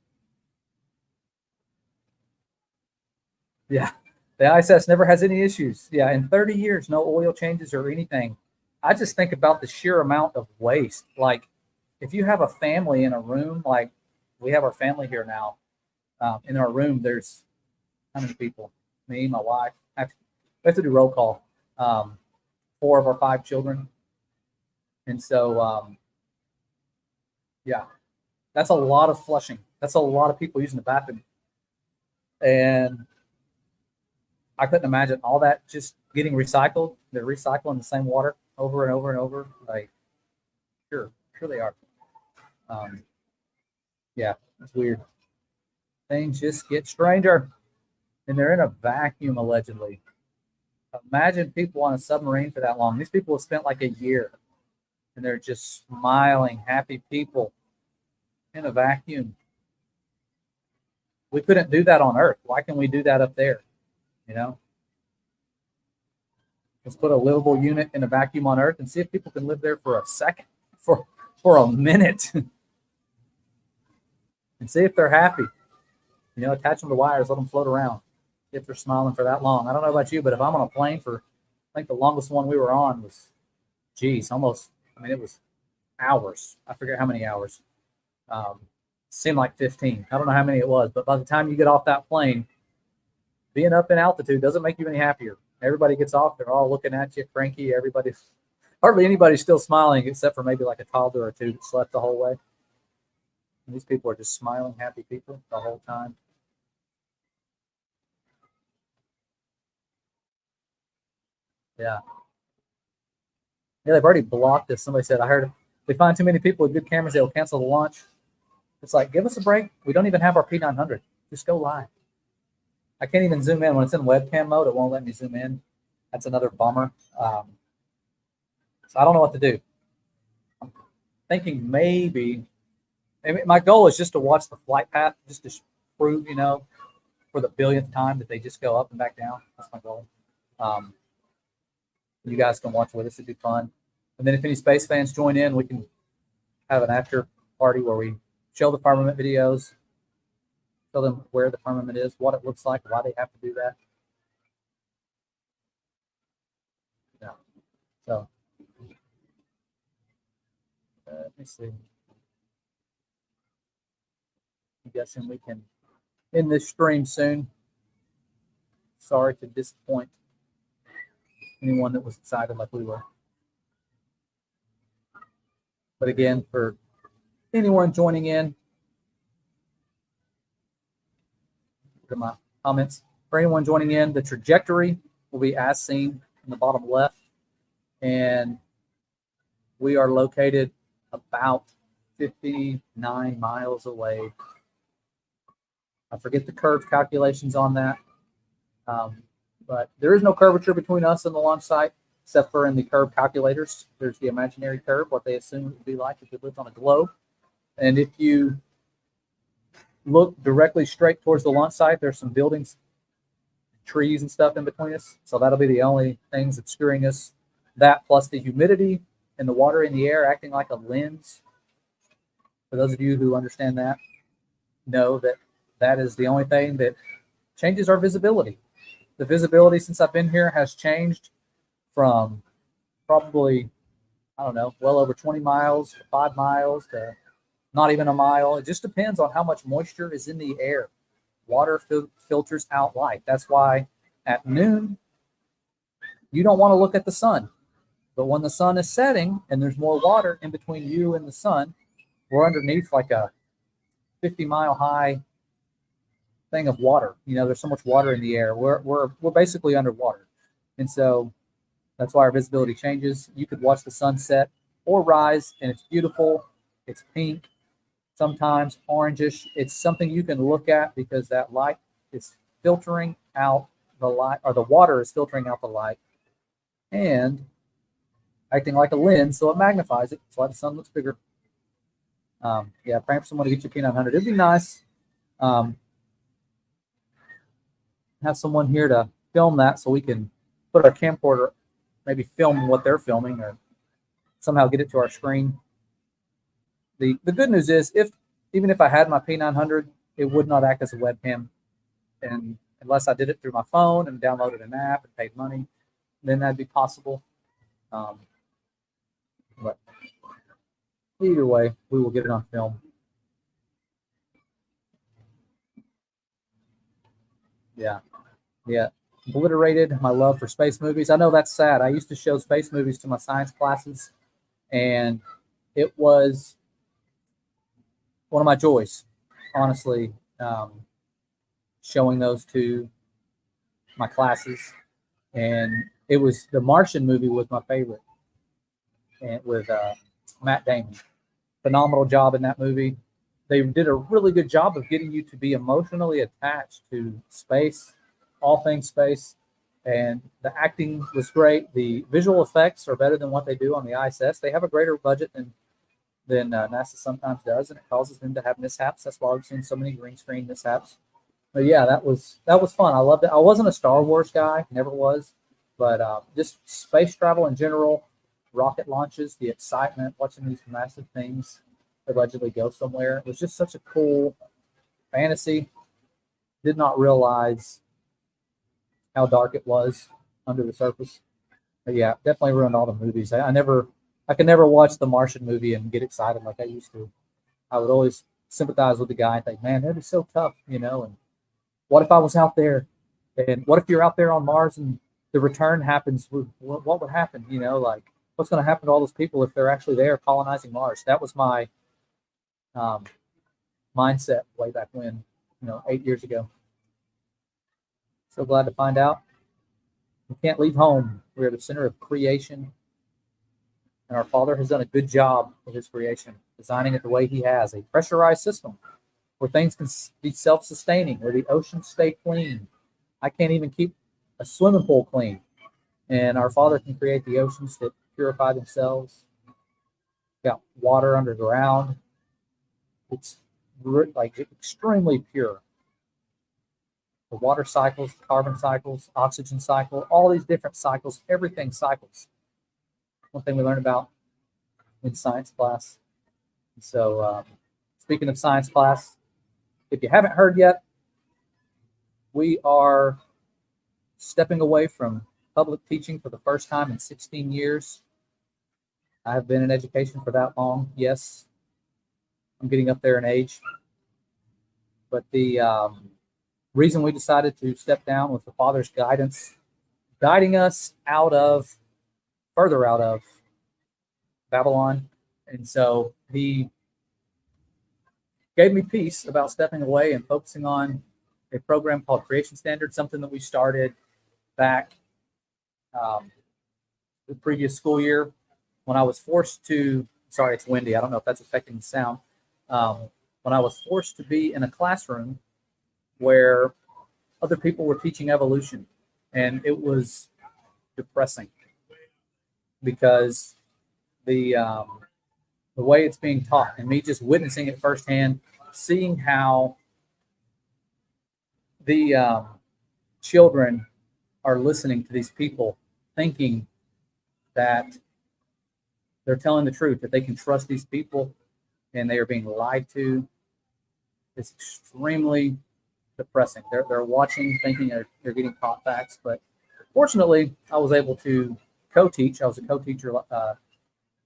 Yeah, the ISS never has any issues. Yeah, in 30 years, no oil changes or anything. I just think about the sheer amount of waste. Like, if you have a family in a room, like we have our family here now, in our room, there's how many people? Me, my wife. We have to do roll call. 4 of our 5 children. And so, yeah, that's a lot of flushing. That's a lot of people using the bathroom. And I couldn't imagine all that just getting recycled. They're recycling the same water over and over and over. Like, sure they are. Yeah, it's weird. Things just get stranger. And they're in a vacuum, allegedly. Imagine people on a submarine for that long. These people have spent like a year, and they're just smiling, happy people in a vacuum. We couldn't do that on Earth. Why can we do that up there? You know? Let's put a livable unit in a vacuum on Earth and see if people can live there for a second, for a minute, and see if they're happy. You know, attach them to wires, let them float around. If they're smiling for that long. I don't know about you, but if I'm on a plane for, I think the longest one we were on was, almost, it was hours. I forget how many hours. Seemed like 15. I don't know how many it was, but by the time you get off that plane, being up in altitude doesn't make you any happier. Everybody gets off, they're all looking at you, cranky. Hardly anybody's still smiling except for maybe like a toddler or two that slept the whole way. And these people are just smiling, happy people the whole time. Yeah. Yeah, they've already blocked this. Somebody said, I heard if they find too many people with good cameras, they'll cancel the launch. It's like, give us a break. We don't even have our P900. Just go live. I can't even zoom in. When it's in webcam mode, it won't let me zoom in. That's another bummer. So I don't know what to do. I'm thinking maybe my goal is just to watch the flight path, just to prove, for the billionth time that they just go up and back down. That's my goal. You guys can watch with us. It'd be fun. And then if any space fans join in, we can have an after party where we show the firmament videos, show them where the firmament is, what it looks like, why they have to do that. Yeah. So let me see. I'm guessing we can end this stream soon. Sorry to disappoint anyone that was excited like we were. But again, for anyone joining in, to my comments, for anyone joining in, the trajectory will be as seen in the bottom left. And we are located about 59 miles away. I forget the curve calculations on that. But there is no curvature between us and the launch site, except for in the curve calculators. There's the imaginary curve, what they assume it would be like if it lived on a globe. And if you look directly straight towards the launch site, there's some buildings, trees and stuff in between us. So that'll be the only things obscuring us. That plus the humidity and the water in the air acting like a lens. For those of you who understand that, know that that is the only thing that changes our visibility. The visibility since I've been here has changed from probably, I don't know, well over 20 miles to 5 miles to not even a mile. It just depends on how much moisture is in the air. Water filters out light. That's why at noon, you don't want to look at the sun. But when the sun is setting and there's more water in between you and the sun, we're underneath like a 50-mile high thing of water. You know, there's so much water in the air. We're basically underwater. And so that's why our visibility changes. You could watch the sunset or rise, and it's beautiful. It's pink, sometimes orangish. It's something you can look at because that light is filtering out the light, or the water is filtering out the light and acting like a lens, so it magnifies it. That's why the sun looks bigger. Yeah, praying for someone to get you P900. It'd be nice. Have someone here to film that so we can put our camcorder, maybe film what they're filming or somehow get it to our screen. The good news is, even if I had my P900, it would not act as a webcam, and unless I did it through my phone and downloaded an app and paid money, then that'd be possible. But either way, we will get it on film. Yeah. Obliterated my love for space movies. I know that's sad. I used to show space movies to my science classes, and it was one of my joys, honestly, showing those to my classes. And it was the Martian movie was my favorite, and with Matt Damon. Phenomenal job in that movie. They did a really good job of getting you to be emotionally attached to space, all things space, and the acting was great. The visual effects are better than what they do on the ISS. They have a greater budget than NASA sometimes does, and it causes them to have mishaps. That's why we've seen so many green screen mishaps. But yeah, that was fun. I loved it. I wasn't a Star Wars guy, never was, but just space travel in general, rocket launches, the excitement, watching these massive things allegedly go somewhere. It was just such a cool fantasy. Did not realize how dark it was under the surface. But yeah, definitely ruined all the movies. I could never watch the Martian movie and get excited like I used to. I would always sympathize with the guy and think, man, that'd be so tough, you know. And what if I was out there? And what if you're out there on Mars and the return happens? What would happen? You know, like what's going to happen to all those people if they're actually there colonizing Mars? That was my mindset way back when, 8 years ago. So glad to find out. We can't leave home. We are the center of creation. And our Father has done a good job with his creation, designing it the way he has, a pressurized system where things can be self-sustaining, where the oceans stay clean. I can't even keep a swimming pool clean. And our Father can create the oceans that purify themselves. Got water underground. It's like extremely pure. The water cycles, carbon cycles, oxygen cycle, all these different cycles, everything cycles. one thing we learned about in science class. So speaking of science class, if you haven't heard yet, we are stepping away from public teaching for the first time in 16 years. I have been in education for that long. Yes, I'm getting up there in age. But the reason we decided to step down was the Father's guidance, guiding us further out of Babylon. And so he gave me peace about stepping away and focusing on a program called Creation Standard, something that we started back the previous school year when I was forced to, sorry, it's windy. I don't know if that's affecting the sound. When I was forced to be in a classroom where other people were teaching evolution, and it was depressing because the way it's being taught and me just witnessing it firsthand, seeing how the children are listening to these people, thinking that they're telling the truth, that they can trust these people, and they are being lied to. It's extremely depressing. They're watching, thinking they're getting taught facts. But fortunately, I was able to co-teach. I was a co-teacher the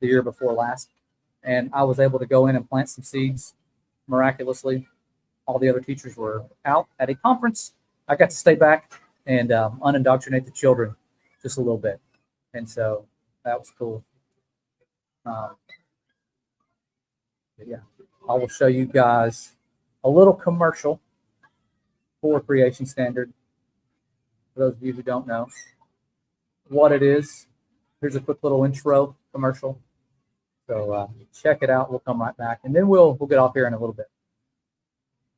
year before last, and I was able to go in and plant some seeds miraculously. All the other teachers were out at a conference. I got to stay back and unindoctrinate the children just a little bit. And so that was cool. Yeah, I will show you guys a little commercial for Creation Standard. For those of you who don't know what it is, here's a quick little intro commercial. So check it out. We'll come right back, and then we'll get off here in a little bit.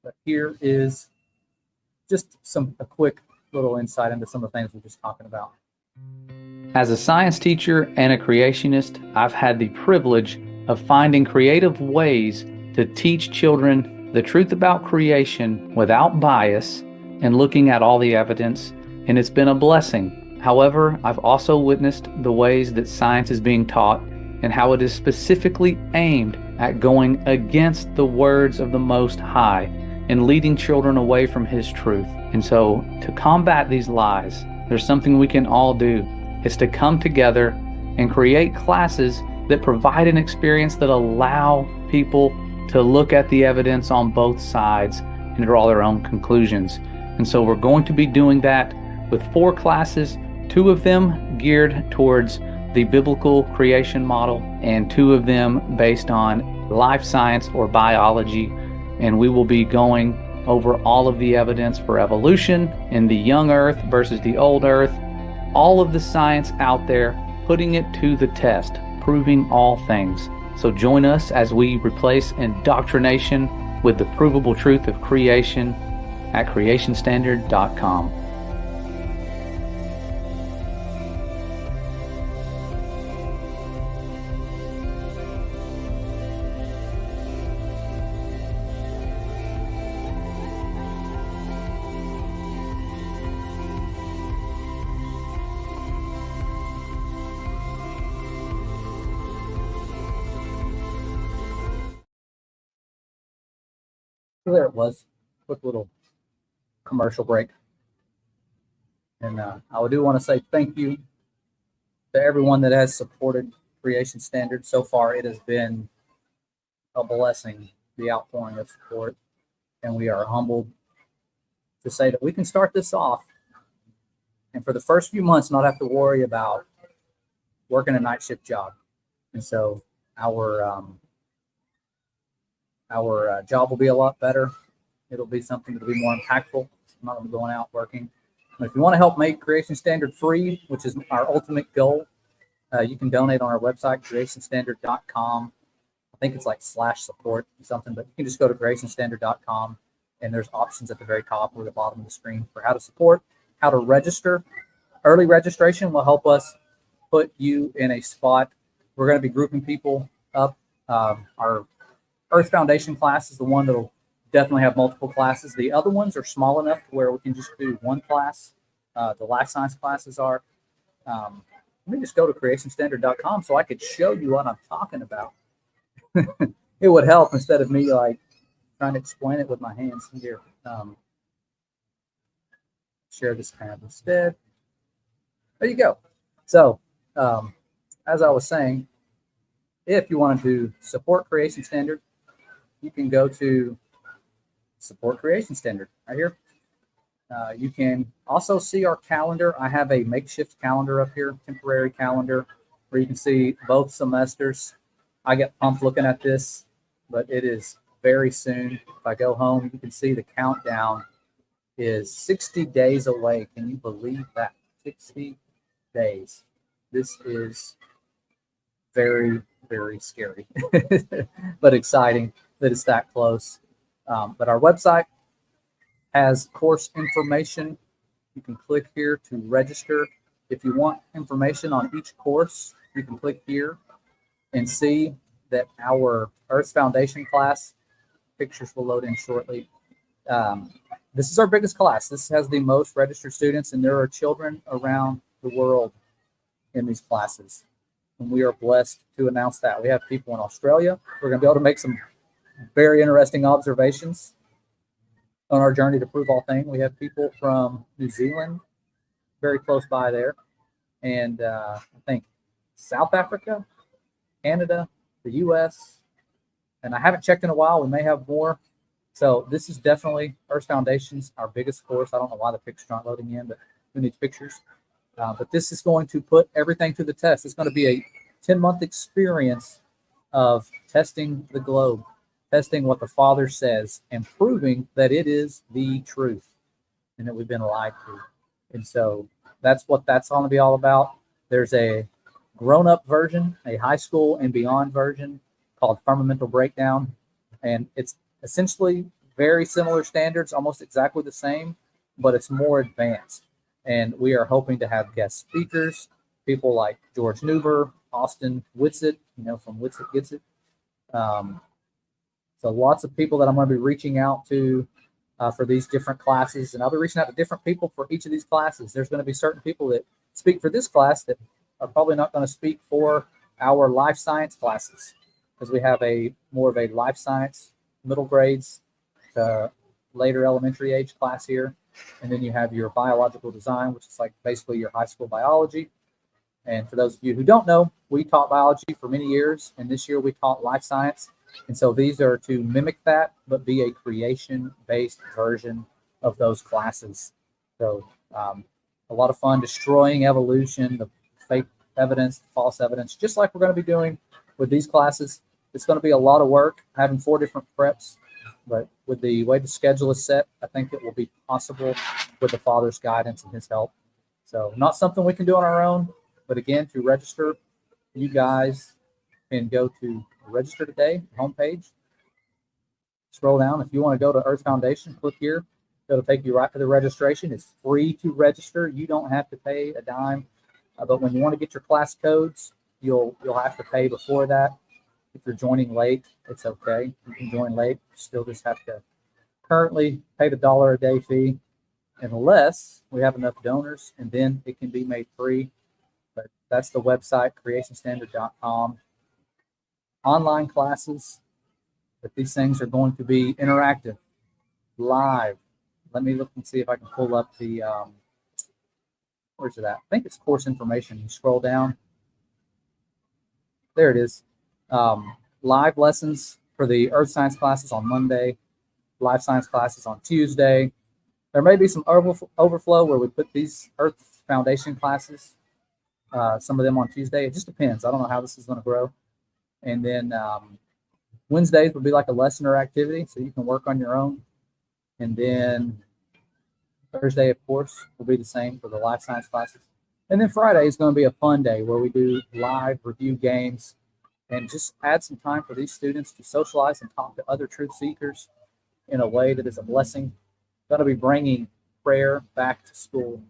But here is just a quick little insight into some of the things we're just talking about. As a science teacher and a creationist, I've had the privilege of finding creative ways to teach children the truth about creation without bias and looking at all the evidence, and it's been a blessing. However, I've also witnessed the ways that science is being taught and how it is specifically aimed at going against the words of the Most High and leading children away from His truth. And so, to combat these lies, there's something we can all do. It's to come together and create classes that provide an experience that allow people to look at the evidence on both sides and draw their own conclusions. And so we're going to be doing that with 4 classes, 2 of them geared towards the biblical creation model and 2 of them based on life science or biology. And we will be going over all of the evidence for evolution and the young earth versus the old earth, all of the science out there, putting it to the test, proving all things. So join us as we replace indoctrination with the provable truth of creation at creationstandard.com. So there it was, quick little commercial break. And I do want to say thank you to everyone that has supported Creation Standard. So far, it has been a blessing, the outpouring of support. And we are humbled to say that we can start this off and for the first few months not have to worry about working a night shift job. And so our job will be a lot better. It'll be something that'll be more impactful. I'm not going to be going out working. But if you want to help make Creation Standard free, which is our ultimate goal, you can donate on our website, creationstandard.com. I think it's like /support or something, but you can just go to creationstandard.com, and there's options at the very top or the bottom of the screen for how to support, how to register. Early registration will help us put you in a spot. We're going to be grouping people up. Our Earth Foundation class is the one that'll definitely have multiple classes. The other ones are small enough to where we can just do one class. The life science classes are. Let me just go to creationstandard.com so I could show you what I'm talking about. It would help instead of me like trying to explain it with my hands here. Share this tab instead. There you go. So, as I was saying, if you wanted to support Creation Standard, you can go to Support Creation Standard right here. You can also see our calendar. I have a makeshift calendar up here, temporary calendar, where you can see both semesters. I get pumped looking at this, but it is very soon. If I go home, you can see the countdown is 60 days away. Can you believe that? 60 days. This is very, very scary, but exciting that it's that close. But our website has course information. You can click here to register. If you want information on each course, you can click here and see that our Earth Foundation class, pictures will load in shortly. This is our biggest class. This has the most registered students, and there are children around the world in these classes. And we are blessed to announce that. We have people in Australia. We're going to be able to make some very interesting observations on our journey to prove all things. We have people from New Zealand, very close by there, and I think South Africa, Canada, the U.S., and I haven't checked in a while. We may have more. So this is definitely Earth Foundation's our biggest course. I don't know why the pictures aren't loading in, but who needs pictures? But this is going to put everything to the test. It's going to be a 10-month experience of testing the globe, testing what the Father says, and proving that it is the truth and that we've been lied to. And so that's what that's going to be all about. There's a grown-up version, a high school and beyond version called Firmamental Breakdown. And it's essentially very similar standards, almost exactly the same, but it's more advanced. And we are hoping to have guest speakers, people like George Newber, Austin Whitsitt, from Whitsitt Gets It. So lots of people that I'm going to be reaching out to for these different classes. And I'll be reaching out to different people for each of these classes. There's going to be certain people that speak for this class that are probably not going to speak for our life science classes, because we have a more of a life science middle grades to later elementary age class here. And then you have your biological design, which is like basically your high school biology. And for those of you who don't know, we taught biology for many years, and this year we taught life science. And so these are to mimic that, but be a creation-based version of those classes. So a lot of fun destroying evolution, the fake evidence, the false evidence, just like we're going to be doing with these classes. It's going to be a lot of work, having 4 different preps. But with the way the schedule is set, I think it will be possible with the Father's guidance and his help. So not something we can do on our own. But again, to register, you guys can go to Register Today homepage. Scroll down. If you want to go to Earth Foundation, click here. It'll take you right to the registration. It's free to register. You don't have to pay a dime. But when you want to get your class codes, you'll have to pay before that. If you're joining late, it's okay. You can join late. You still just have to currently pay the $1 a day fee, unless we have enough donors, and then it can be made free. But that's the website, creationstandard.com. Online classes, but these things are going to be interactive, live. Let me look and see if I can pull up the, where's it at? I think it's course information. You scroll down. There it is. Live lessons for the earth science classes on Monday, life science classes on Tuesday. There may be some overflow where we put these Earth Foundation classes, some of them on Tuesday. It just depends. I don't know how this is going to grow. And then Wednesdays would be like a lesson or activity, so you can work on your own. And then Thursday, of course, will be the same for the life science classes. And then Friday is going to be a fun day where we do live review games and just add some time for these students to socialize and talk to other truth seekers in a way that is a blessing. Going to be bringing prayer back to school.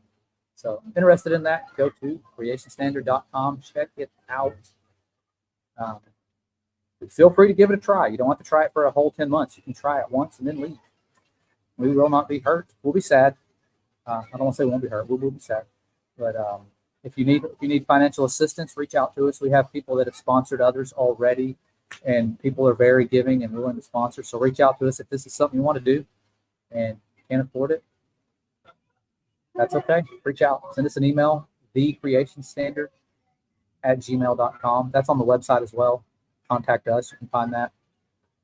So interested in that, go to creationstandard.com. Check it out. Feel free to give it a try. You don't have to try it for a whole 10 months. You can try it once and then leave. We will not be hurt. We'll be sad. I don't want to say we won't be hurt. We will be sad. But if you need financial assistance, reach out to us. We have people that have sponsored others already, and people are very giving and willing to sponsor. So reach out to us if this is something you want to do and can't afford it. That's okay. Reach out. Send us an email, thecreationstandard@gmail.com. That's on the website as well. Contact us. You can find that.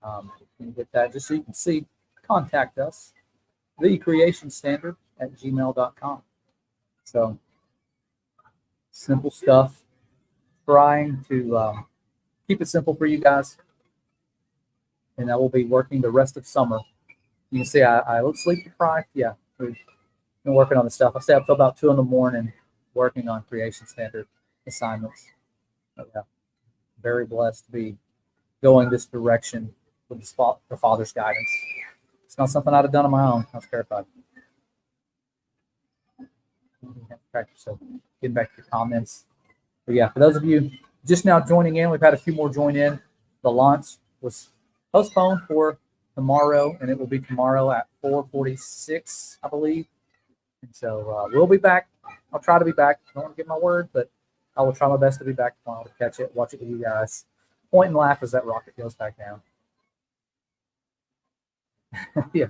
You can get that just so you can see. Contact us, thecreationstandard@gmail.com. So simple stuff. Trying to keep it simple for you guys. And I will be working the rest of summer. You can see I look sleep deprived. Yeah, we've been working on the stuff. I stay up till about 2 a.m. working on creation standard assignments. But yeah, very blessed to be going this direction with the Father's guidance. It's not something I'd have done on my own. I was terrified. So getting back to your comments. But yeah, for those of you just now joining in, we've had a few more join in. The launch was postponed for tomorrow, and it will be tomorrow at 4:46, I believe. And so we'll be back. I'll try to be back. I don't want to give my word, but I will try my best to be back tomorrow to catch it, watch it with you guys. Point and laugh as that rocket goes back down. Yeah.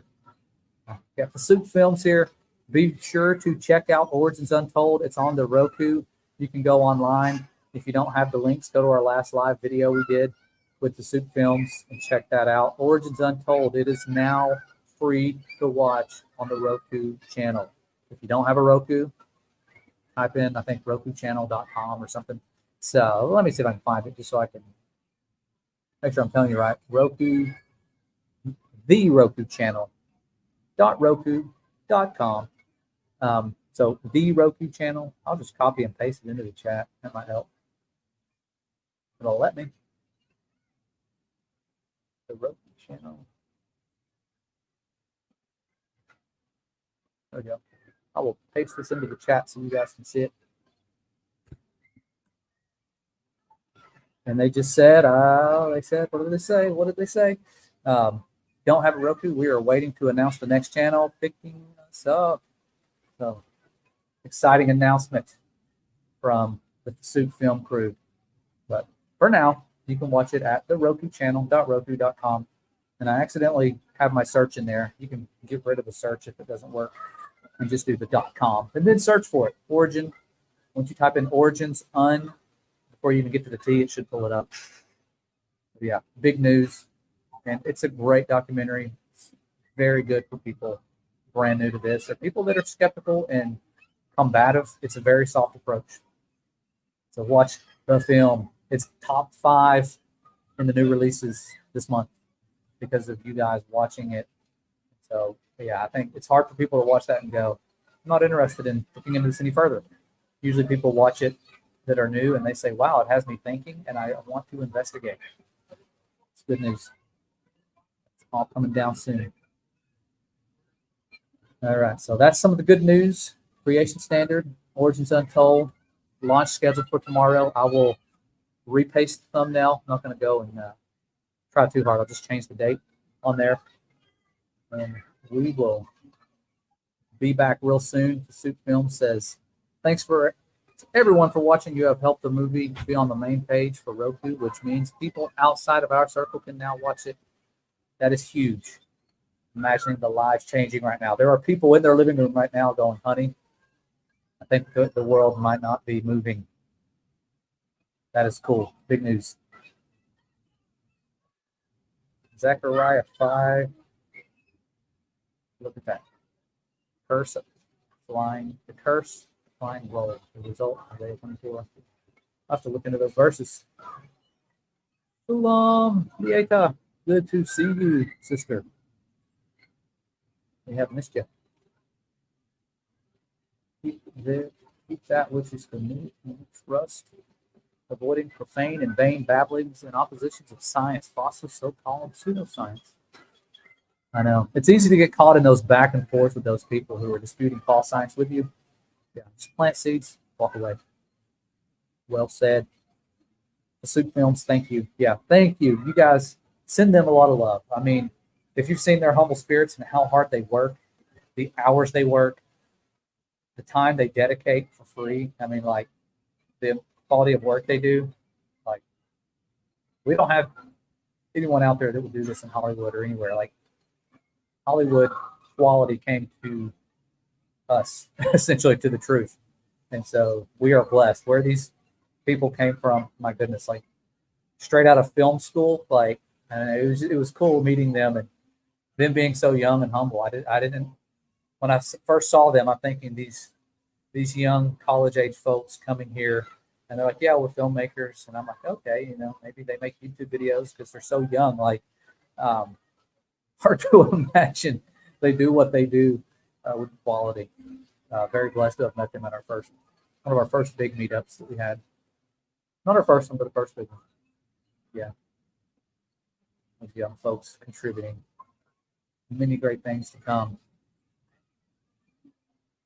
Yeah, for Soup Films here, be sure to check out Origins Untold. It's on the Roku. You can go online. If you don't have the links, go to our last live video we did with the Soup Films and check that out. Origins Untold, it is now free to watch on the Roku channel. If you don't have a Roku, type in, I think, rokuchannel.com or something. So let me see if I can find it just so I can make sure I'm telling you right. The Roku channel.roku.com. So the Roku channel, I'll just copy and paste it into the chat. That might help. It'll let me. The Roku channel. There we go. I will paste this into the chat so you guys can see it. And they just said, what did they say? What did they say? Don't have a Roku. We are waiting to announce the next channel picking us up. So exciting announcement from the Soup Film crew. But for now, you can watch it at the Roku channel.roku.com. And I accidentally have my search in there. You can get rid of the search if it doesn't work and just do the .com and then search for it. Origin. Once you type in Origins before you even get to the T, it should pull it up. But yeah, big news. And it's a great documentary. It's very good for people brand new to this. Or people that are skeptical and combative, it's a very soft approach. So watch the film. It's top 5 in the new releases this month because of you guys watching it. So yeah, I think it's hard for people to watch that and go, I'm not interested in looking into this any further. Usually people watch it that are new and they say, wow, it has me thinking and I want to investigate. It's good news. It's all coming down soon. All right, so that's some of the good news. Creation Standard, Origins Untold, launch scheduled for tomorrow. I will repaste the thumbnail. I'm not going to go and try too hard. I'll just change the date on there. And we will be back real soon. The Soup Film says, thanks for everyone for watching. You have helped the movie be on the main page for Roku, which means people outside of our circle can now watch it. That is huge. Imagining the lives changing right now. There are people in their living room right now going, honey, I think the world might not be moving. That is cool. Big news. Zechariah 5. Look at that. The curse, flying roll. The result of Isaiah 24. I'll have to look into those verses. Shalom, Lieta. Good to see you, sister. We have missed you. Keep that which is committed and trust, avoiding profane and vain babblings and oppositions of science, falsely so-called pseudoscience. I know. It's easy to get caught in those back and forth with those people who are disputing false science with you. Yeah, just plant seeds, walk away. Well said. The Soup Films, thank you. Yeah, thank you. You guys send them a lot of love. I mean, if you've seen their humble spirits and how hard they work, the hours they work, the time they dedicate for free. I mean, like, the quality of work they do. Like, we don't have anyone out there that would do this in Hollywood or anywhere. Like, Hollywood quality came to us, essentially, to the truth. And so we are blessed. Where these people came from, my goodness, like straight out of film school, like, and it was cool meeting them and them being so young and humble. I didn't when I first saw them, I'm thinking these young college age folks coming here, and they're like, yeah, we're filmmakers, and I'm like, okay, maybe they make YouTube videos because they're so young. Like, hard to imagine they do what they do with quality. Very blessed to have met them at one of our first big meetups that we had. Not our first one, but the first big one. Yeah. Those young folks contributing. Many great things to come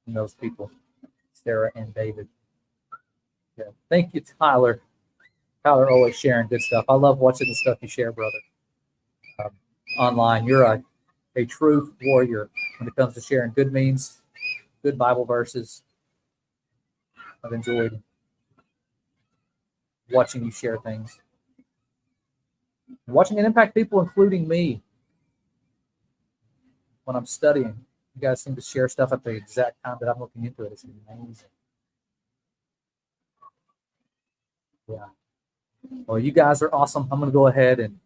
from those people, Sarah and David. Yeah. Thank you, Tyler. Tyler always sharing good stuff. I love watching the stuff you share, brother. Online, you're a true warrior when it comes to sharing good memes, good Bible verses. I've enjoyed watching you share things, watching it impact people, including me, when I'm studying. You guys seem to share stuff at the exact time that I'm looking into it. It's amazing. Yeah. Well, you guys are awesome. I'm going to go ahead and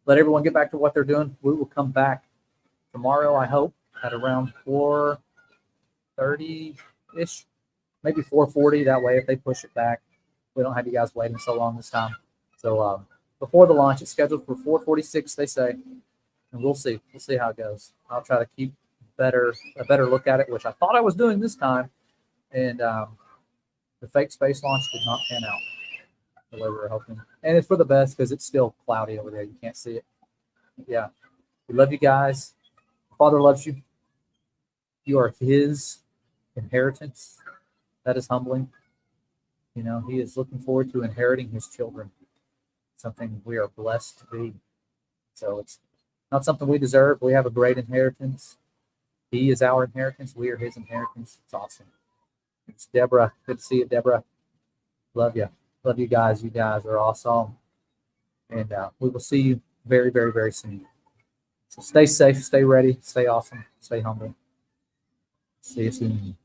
let everyone get back to what they're doing. We will come back tomorrow, I hope, at around 4:30-ish, maybe 4:40. That way, if they push it back, we don't have you guys waiting so long this time. So before the launch, it's scheduled for 4:46, they say, and we'll see. We'll see how it goes. I'll try to keep a better look at it, which I thought I was doing this time, and the fake space launch did not pan out the way we were hoping. And it's for the best because it's still cloudy over there. You can't see it. Yeah. We love you guys. Father loves you. You are his inheritance. That is humbling. He is looking forward to inheriting his children, something we are blessed to be. So it's not something we deserve. We have a great inheritance. He is our inheritance. We are his inheritance. It's awesome. It's Deborah. Good to see you, Deborah. Love you. Love you guys. You guys are awesome. And we will see you very, very, very soon. So stay safe, stay ready, stay awesome, stay humble. See you soon.